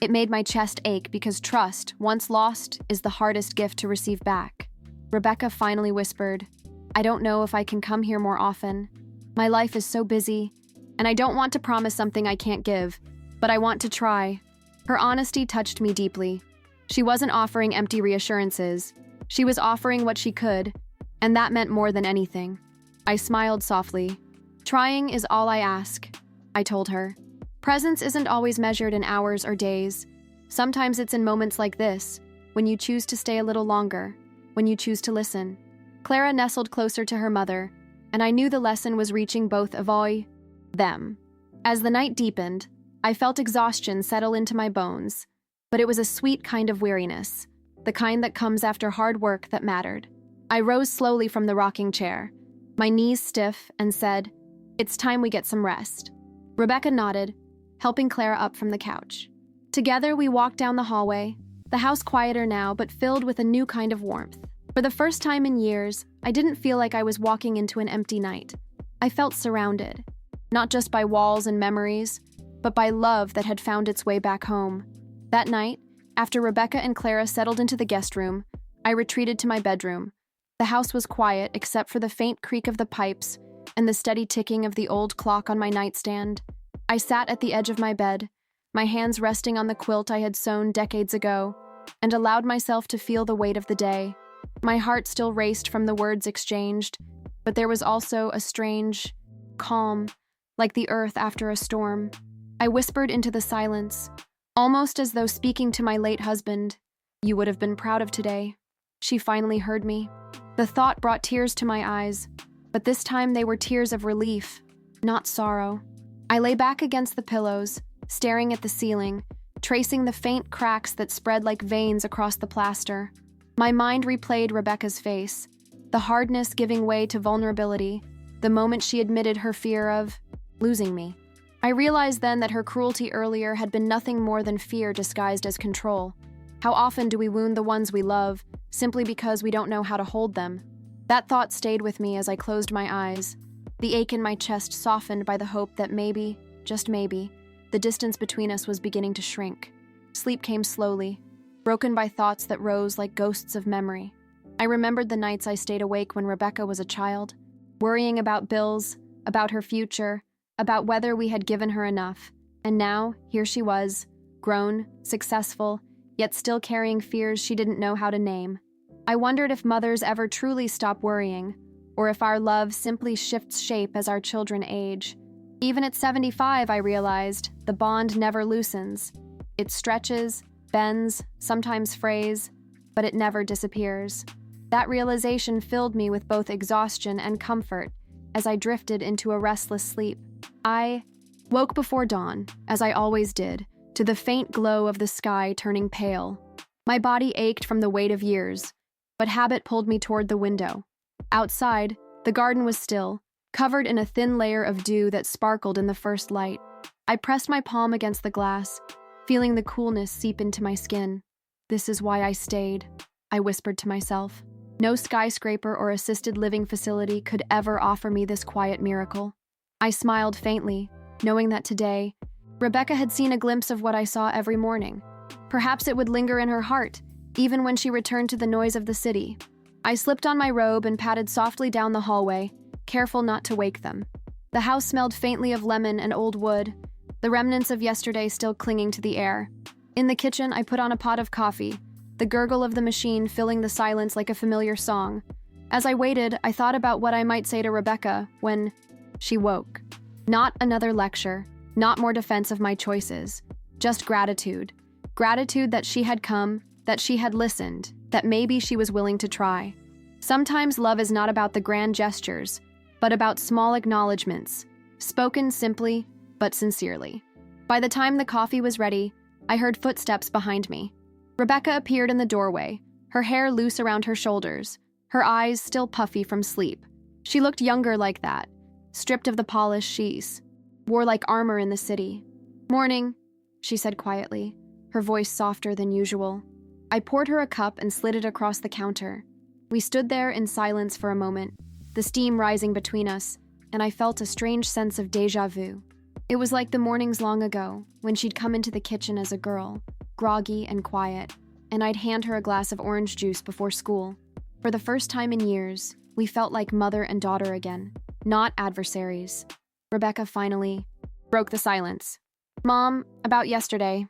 It made my chest ache because trust, once lost, is the hardest gift to receive back. Rebecca finally whispered, "I don't know if I can come here more often. My life is so busy, and I don't want to promise something I can't give, but I want to try." Her honesty touched me deeply. She wasn't offering empty reassurances. She was offering what she could, and that meant more than anything. I smiled softly. "Trying is all I ask," I told her. "Presence isn't always measured in hours or days. Sometimes it's in moments like this, when you choose to stay a little longer, when you choose to listen." Clara nestled closer to her mother, and I knew the lesson was reaching both of them. As the night deepened, I felt exhaustion settle into my bones, but it was a sweet kind of weariness, the kind that comes after hard work that mattered. I rose slowly from the rocking chair, my knees stiff, and said, "It's time we get some rest." Rebecca nodded, helping Clara up from the couch. Together we walked down the hallway, the house quieter now but filled with a new kind of warmth. For the first time in years, I didn't feel like I was walking into an empty night. I felt surrounded, not just by walls and memories, but by love that had found its way back home. That night, after Rebecca and Clara settled into the guest room, I retreated to my bedroom. The house was quiet except for the faint creak of the pipes and the steady ticking of the old clock on my nightstand. I sat at the edge of my bed, my hands resting on the quilt I had sewn decades ago, and allowed myself to feel the weight of the day. My heart still raced from the words exchanged, but there was also a strange calm, like the earth after a storm. I whispered into the silence, almost as though speaking to my late husband. "You would have been proud of today." She finally heard me. The thought brought tears to my eyes, but this time they were tears of relief, not sorrow. I lay back against the pillows, staring at the ceiling, tracing the faint cracks that spread like veins across the plaster. My mind replayed Rebecca's face, the hardness giving way to vulnerability, the moment she admitted her fear of losing me. I realized then that her cruelty earlier had been nothing more than fear disguised as control. How often do we wound the ones we love simply because we don't know how to hold them? That thought stayed with me as I closed my eyes, the ache in my chest softened by the hope that maybe, just maybe, the distance between us was beginning to shrink. Sleep came slowly, broken by thoughts that rose like ghosts of memory. I remembered the nights I stayed awake when Rebecca was a child, worrying about bills, about her future, about whether we had given her enough. And now, here she was, grown, successful, yet still carrying fears she didn't know how to name. I wondered if mothers ever truly stop worrying, or if our love simply shifts shape as our children age. Even at 75, I realized, the bond never loosens. It stretches, bends, sometimes frays, but it never disappears. That realization filled me with both exhaustion and comfort as I drifted into a restless sleep. I woke before dawn, as I always did, to the faint glow of the sky turning pale. My body ached from the weight of years, but habit pulled me toward the window. Outside, the garden was still, covered in a thin layer of dew that sparkled in the first light. I pressed my palm against the glass, feeling the coolness seep into my skin. "This is why I stayed," I whispered to myself. No skyscraper or assisted living facility could ever offer me this quiet miracle. I smiled faintly, knowing that today, Rebecca had seen a glimpse of what I saw every morning. Perhaps it would linger in her heart, even when she returned to the noise of the city. I slipped on my robe and padded softly down the hallway, careful not to wake them. The house smelled faintly of lemon and old wood, the remnants of yesterday still clinging to the air. In the kitchen, I put on a pot of coffee, the gurgle of the machine filling the silence like a familiar song. As I waited, I thought about what I might say to Rebecca when she woke. Not another lecture, not more defense of my choices, just gratitude. Gratitude that she had come, that she had listened, that maybe she was willing to try. Sometimes love is not about the grand gestures, but about small acknowledgments, spoken simply, but sincerely. By the time the coffee was ready, I heard footsteps behind me. Rebecca appeared in the doorway, her hair loose around her shoulders, her eyes still puffy from sleep. She looked younger like that, stripped of the polish she's wore like armor in the city. "Morning," she said quietly, her voice softer than usual. I poured her a cup and slid it across the counter. We stood there in silence for a moment, the steam rising between us, and I felt a strange sense of déjà vu. It was like the mornings long ago, when she'd come into the kitchen as a girl, groggy and quiet, and I'd hand her a glass of orange juice before school. For the first time in years, we felt like mother and daughter again, not adversaries. Rebecca finally broke the silence. "Mom, about yesterday.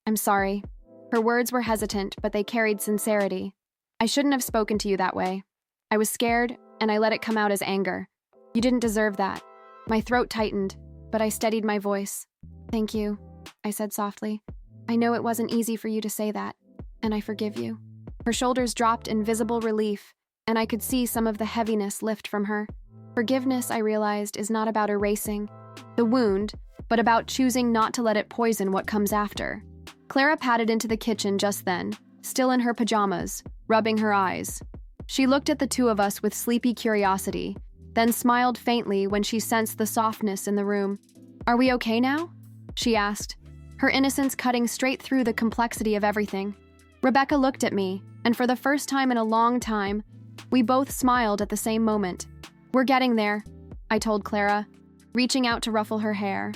I'm sorry." Her words were hesitant, but they carried sincerity. "I shouldn't have spoken to you that way. I was scared, and I let it come out as anger. You didn't deserve that." My throat tightened, but I steadied my voice. "Thank you," I said softly. "I know it wasn't easy for you to say that, and I forgive you." Her shoulders dropped in visible relief, and I could see some of the heaviness lift from her. Forgiveness, I realized, is not about erasing the wound, but about choosing not to let it poison what comes after. Clara padded into the kitchen just then, still in her pajamas, rubbing her eyes. She looked at the two of us with sleepy curiosity, then smiled faintly when she sensed the softness in the room. "Are we okay now?" she asked, her innocence cutting straight through the complexity of everything. Rebecca looked at me, and for the first time in a long time, we both smiled at the same moment. "We're getting there," I told Clara, reaching out to ruffle her hair.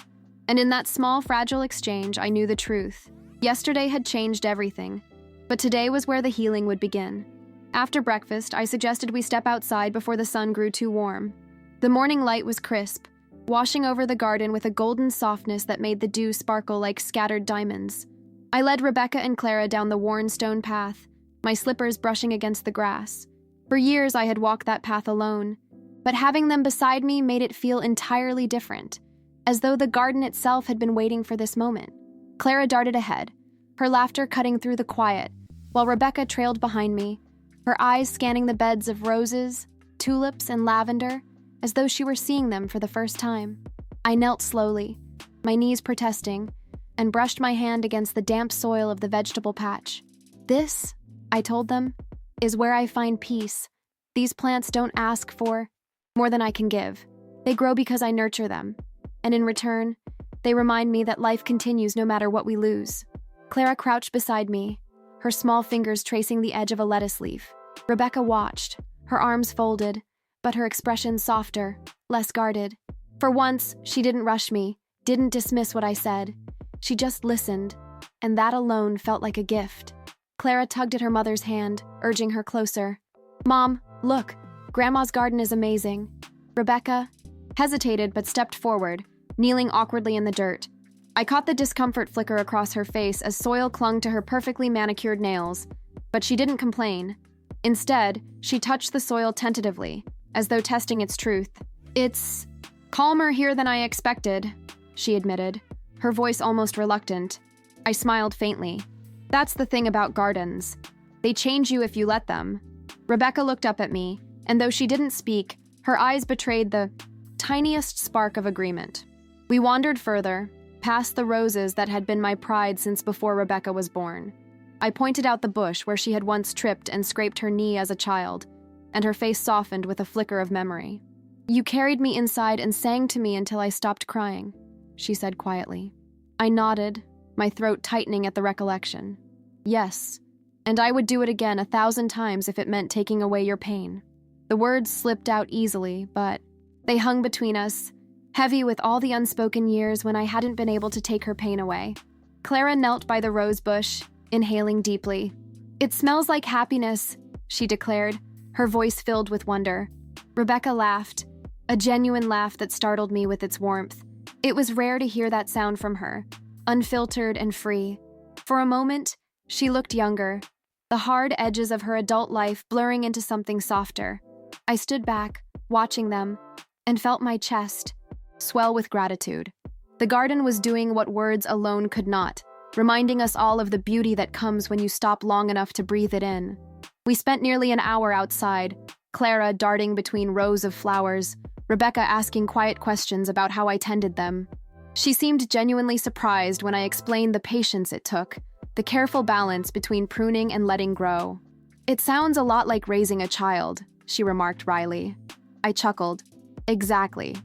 And in that small, fragile exchange, I knew the truth. Yesterday had changed everything, but today was where the healing would begin. After breakfast, I suggested we step outside before the sun grew too warm. The morning light was crisp, washing over the garden with a golden softness that made the dew sparkle like scattered diamonds. I led Rebecca and Clara down the worn stone path, my slippers brushing against the grass. For years I had walked that path alone, but having them beside me made it feel entirely different, as though the garden itself had been waiting for this moment. Clara darted ahead, her laughter cutting through the quiet, while Rebecca trailed behind me, her eyes scanning the beds of roses, tulips, and lavender, as though she were seeing them for the first time. I knelt slowly, my knees protesting, and brushed my hand against the damp soil of the vegetable patch. "This," I told them, "is where I find peace. These plants don't ask for more than I can give. They grow because I nurture them. And in return, they remind me that life continues no matter what we lose." Clara crouched beside me, her small fingers tracing the edge of a lettuce leaf. Rebecca watched, her arms folded, but her expression softer, less guarded. For once, she didn't rush me, didn't dismiss what I said. She just listened, and that alone felt like a gift. Clara tugged at her mother's hand, urging her closer. "Mom, look, Grandma's garden is amazing." Rebecca hesitated but stepped forward, kneeling awkwardly in the dirt. I caught the discomfort flicker across her face as soil clung to her perfectly manicured nails, but she didn't complain. Instead, she touched the soil tentatively, as though testing its truth. "It's calmer here than I expected," she admitted, her voice almost reluctant. I smiled faintly. "That's the thing about gardens. They change you if you let them." Rebecca looked up at me, and though she didn't speak, her eyes betrayed the tiniest spark of agreement. We wandered further, past the roses that had been my pride since before Rebecca was born. I pointed out the bush where she had once tripped and scraped her knee as a child, and her face softened with a flicker of memory. "You carried me inside and sang to me until I stopped crying," she said quietly. I nodded, my throat tightening at the recollection. "Yes, and I would do it again 1,000 times if it meant taking away your pain." The words slipped out easily, but they hung between us, heavy with all the unspoken years when I hadn't been able to take her pain away. Clara knelt by the rose bush, inhaling deeply. "It smells like happiness," she declared, her voice filled with wonder. Rebecca laughed, a genuine laugh that startled me with its warmth. It was rare to hear that sound from her, unfiltered and free. For a moment, she looked younger, the hard edges of her adult life blurring into something softer. I stood back, watching them, and felt my chest swell with gratitude. The garden was doing what words alone could not, reminding us all of the beauty that comes when you stop long enough to breathe it in. We spent nearly an hour outside, Clara darting between rows of flowers, Rebecca asking quiet questions about how I tended them. She seemed genuinely surprised when I explained the patience it took, the careful balance between pruning and letting grow. "It sounds a lot like raising a child," she remarked wryly. I chuckled. "Exactly.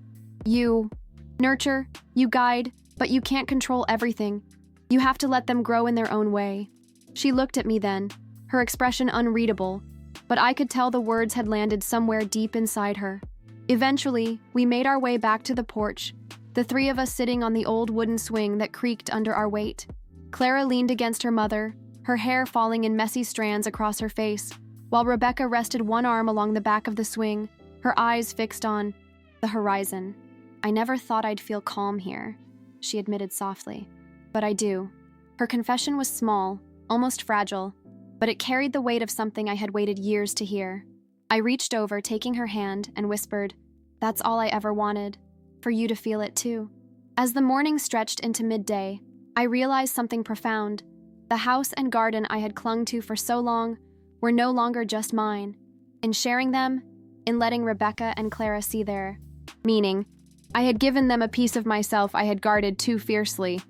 You nurture, you guide, but you can't control everything. You have to let them grow in their own way." She looked at me then, her expression unreadable, but I could tell the words had landed somewhere deep inside her. Eventually, we made our way back to the porch, the three of us sitting on the old wooden swing that creaked under our weight. Clara leaned against her mother, her hair falling in messy strands across her face, while Rebecca rested one arm along the back of the swing, her eyes fixed on the horizon. "I never thought I'd feel calm here," she admitted softly. "But I do." Her confession was small, almost fragile, but it carried the weight of something I had waited years to hear. I reached over, taking her hand, and whispered, "That's all I ever wanted, for you to feel it too." As the morning stretched into midday, I realized something profound. The house and garden I had clung to for so long were no longer just mine. In sharing them, in letting Rebecca and Clara see their meaning, I had given them a piece of myself I had guarded too fiercely,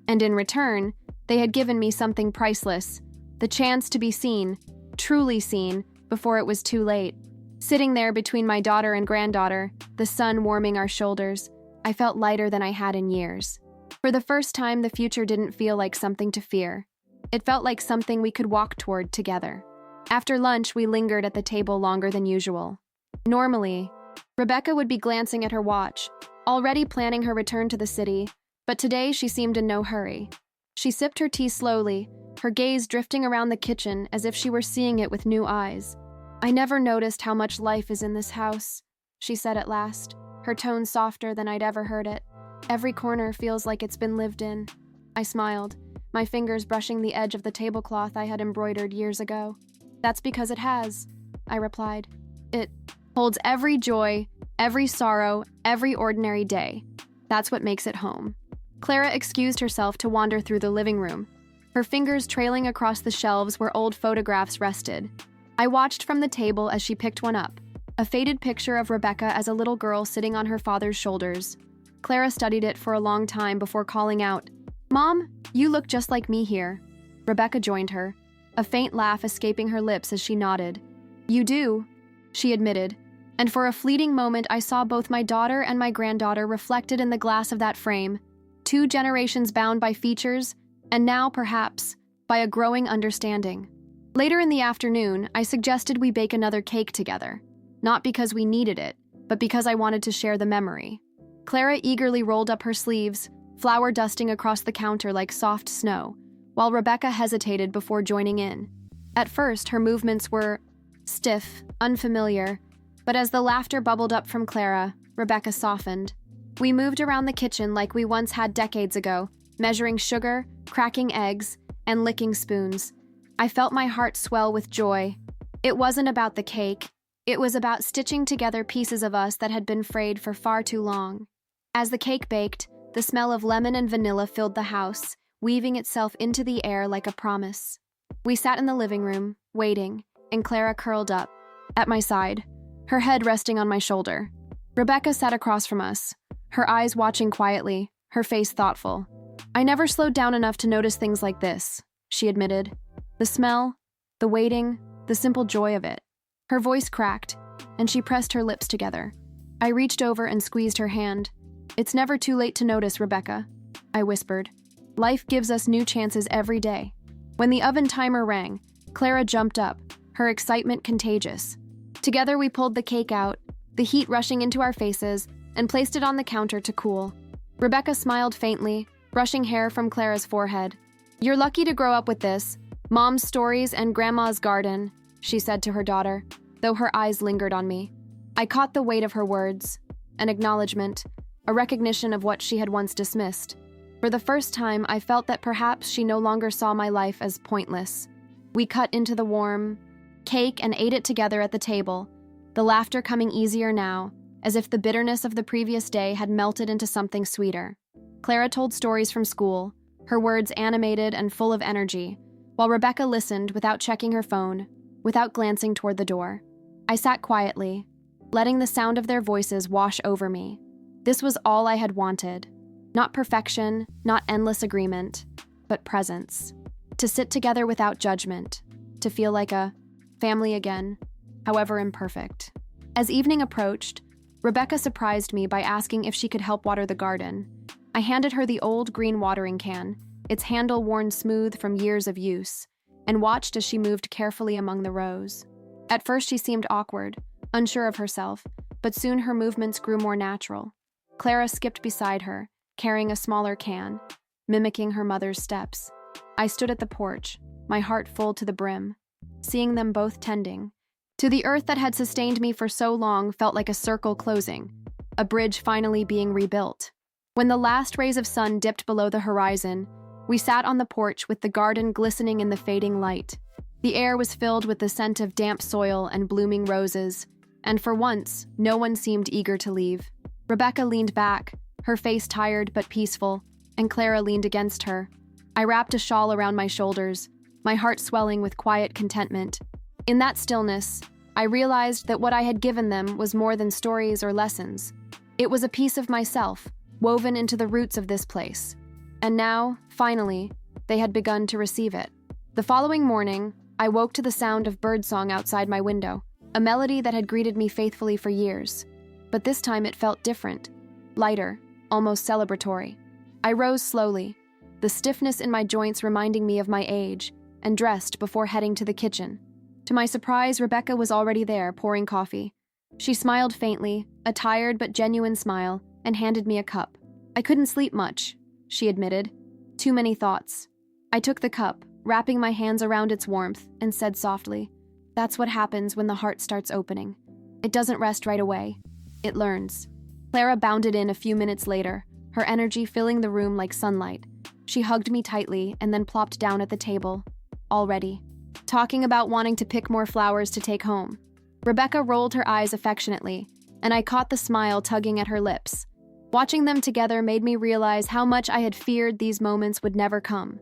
and in return, they had given me something priceless, the chance to be seen, truly seen, before it was too late. Sitting there between my daughter and granddaughter, the sun warming our shoulders, I felt lighter than I had in years. For the first time, the future didn't feel like something to fear. It felt like something we could walk toward together. After lunch, we lingered at the table longer than usual. Normally, Rebecca would be glancing at her watch, already planning her return to the city, but today she seemed in no hurry. She sipped her tea slowly, her gaze drifting around the kitchen as if she were seeing it with new eyes. "I never noticed how much life is in this house," she said at last, her tone softer than I'd ever heard it. "Every corner feels like it's been lived in." I smiled, my fingers brushing the edge of the tablecloth I had embroidered years ago. That's because it has, I replied. It holds every joy, every sorrow, every ordinary day. That's what makes it home. Clara excused herself to wander through the living room, her fingers trailing across the shelves where old photographs rested. I watched from the table as she picked one up, a faded picture of Rebecca as a little girl sitting on her father's shoulders. Clara studied it for a long time before calling out, "Mom, you look just like me here." Rebecca joined her, a faint laugh escaping her lips as she nodded. "You do," she admitted, and for a fleeting moment I saw both my daughter and my granddaughter reflected in the glass of that frame, 2 generations bound by features, and now, perhaps, by a growing understanding. Later in the afternoon, I suggested we bake another cake together, not because we needed it, but because I wanted to share the memory. Clara eagerly rolled up her sleeves, flour dusting across the counter like soft snow, while Rebecca hesitated before joining in. At first, her movements were stiff, unfamiliar, but as the laughter bubbled up from Clara, Rebecca softened. We moved around the kitchen like we once had decades ago, measuring sugar, cracking eggs, and licking spoons. I felt my heart swell with joy. It wasn't about the cake. It was about stitching together pieces of us that had been frayed for far too long. As the cake baked, the smell of lemon and vanilla filled the house, weaving itself into the air like a promise. We sat in the living room, waiting, and Clara curled up, at my side, her head resting on my shoulder. Rebecca sat across from us, her eyes watching quietly, her face thoughtful. "I never slowed down enough to notice things like this," she admitted. "The smell, the waiting, the simple joy of it." Her voice cracked, and she pressed her lips together. I reached over and squeezed her hand. "It's never too late to notice, Rebecca," I whispered. "Life gives us new chances every day." When the oven timer rang, Clara jumped up, her excitement contagious. Together we pulled the cake out, the heat rushing into our faces, and placed it on the counter to cool. Rebecca smiled faintly, brushing hair from Clara's forehead. "You're lucky to grow up with this. Mom's stories and Grandma's garden," she said to her daughter, though her eyes lingered on me. I caught the weight of her words, an acknowledgement, a recognition of what she had once dismissed. For the first time, I felt that perhaps she no longer saw my life as pointless. We cut into the warm cake and ate it together at the table, the laughter coming easier now, as if the bitterness of the previous day had melted into something sweeter. Clara told stories from school, her words animated and full of energy, while Rebecca listened without checking her phone, without glancing toward the door. I sat quietly, letting the sound of their voices wash over me. This was all I had wanted. Not perfection, not endless agreement, but presence. To sit together without judgment, to feel like a family again, however imperfect. As evening approached, Rebecca surprised me by asking if she could help water the garden. I handed her the old green watering can, its handle worn smooth from years of use, and watched as she moved carefully among the rows. At first she seemed awkward, unsure of herself, but soon her movements grew more natural. Clara skipped beside her, carrying a smaller can, mimicking her mother's steps. I stood at the porch, my heart full to the brim, seeing them both tending. To the earth that had sustained me for so long felt like a circle closing, a bridge finally being rebuilt. When the last rays of sun dipped below the horizon, we sat on the porch with the garden glistening in the fading light. The air was filled with the scent of damp soil and blooming roses, and for once, no one seemed eager to leave. Rebecca leaned back, her face tired but peaceful, and Clara leaned against her. I wrapped a shawl around my shoulders, my heart swelling with quiet contentment. In that stillness, I realized that what I had given them was more than stories or lessons. It was a piece of myself, woven into the roots of this place. And now, finally, they had begun to receive it. The following morning, I woke to the sound of birdsong outside my window, a melody that had greeted me faithfully for years. But this time it felt different, lighter, almost celebratory. I rose slowly, the stiffness in my joints reminding me of my age, and dressed before heading to the kitchen. To my surprise, Rebecca was already there, pouring coffee. She smiled faintly, a tired but genuine smile, and handed me a cup. "I couldn't sleep much," she admitted. "Too many thoughts." I took the cup, wrapping my hands around its warmth, and said softly, "That's what happens when the heart starts opening. It doesn't rest right away. It learns." Clara bounded in a few minutes later, her energy filling the room like sunlight. She hugged me tightly and then plopped down at the table. Already. Talking about wanting to pick more flowers to take home. Rebecca rolled her eyes affectionately, and I caught the smile tugging at her lips. Watching them together made me realize how much I had feared these moments would never come.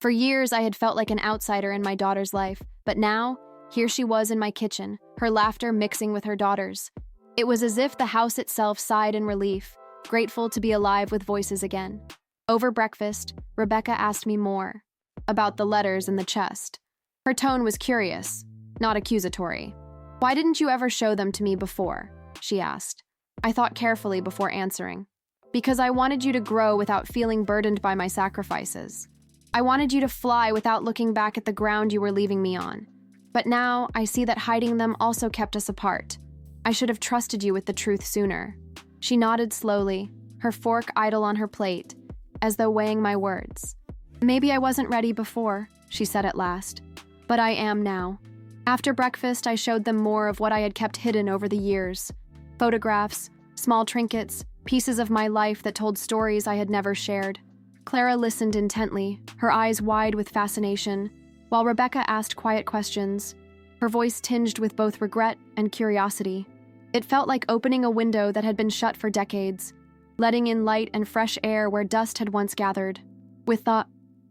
For years, I had felt like an outsider in my daughter's life, but now, here she was in my kitchen, her laughter mixing with her daughter's. It was as if the house itself sighed in relief, grateful to be alive with voices again. Over breakfast, Rebecca asked me more about the letters in the chest. Her tone was curious, not accusatory. "Why didn't you ever show them to me before?" she asked. I thought carefully before answering. "Because I wanted you to grow without feeling burdened by my sacrifices. I wanted you to fly without looking back at the ground you were leaving me on. But now, I see that hiding them also kept us apart. I should have trusted you with the truth sooner." She nodded slowly, her fork idle on her plate, as though weighing my words. "Maybe I wasn't ready before," she said at last. "But I am now." After breakfast, I showed them more of what I had kept hidden over the years. Photographs, small trinkets, pieces of my life that told stories I had never shared. Clara listened intently, her eyes wide with fascination, while Rebecca asked quiet questions, her voice tinged with both regret and curiosity. It felt like opening a window that had been shut for decades, letting in light and fresh air where dust had once gathered. With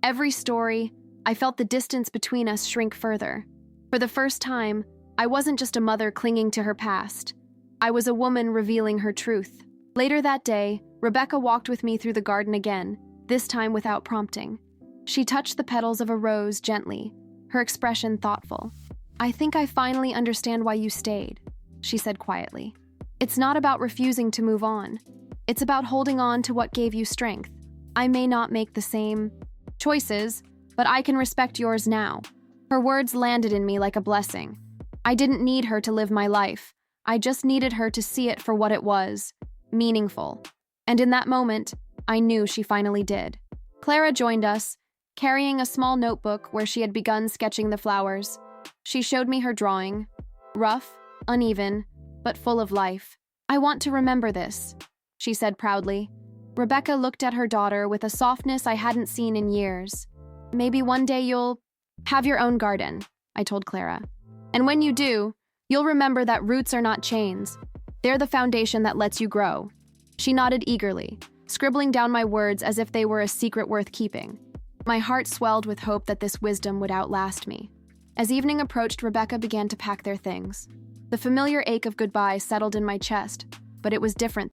every story, I felt the distance between us shrink further. For the first time, I wasn't just a mother clinging to her past. I was a woman revealing her truth. Later that day, Rebecca walked with me through the garden again, this time without prompting. She touched the petals of a rose gently, her expression thoughtful. "I think I finally understand why you stayed," she said quietly. "It's not about refusing to move on. It's about holding on to what gave you strength. I may not make the same choices, but I can respect yours now." Her words landed in me like a blessing. I didn't need her to live my life. I just needed her to see it for what it was, meaningful. And in that moment, I knew she finally did. Clara joined us, carrying a small notebook where she had begun sketching the flowers. She showed me her drawing, rough, uneven, but full of life. "I want to remember this," she said proudly. Rebecca looked at her daughter with a softness I hadn't seen in years. "Maybe one day you'll have your own garden," I told Clara. "And when you do, you'll remember that roots are not chains. They're the foundation that lets you grow." She nodded eagerly, scribbling down my words as if they were a secret worth keeping. My heart swelled with hope that this wisdom would outlast me. As evening approached, Rebecca began to pack their things. The familiar ache of goodbye settled in my chest, but it was different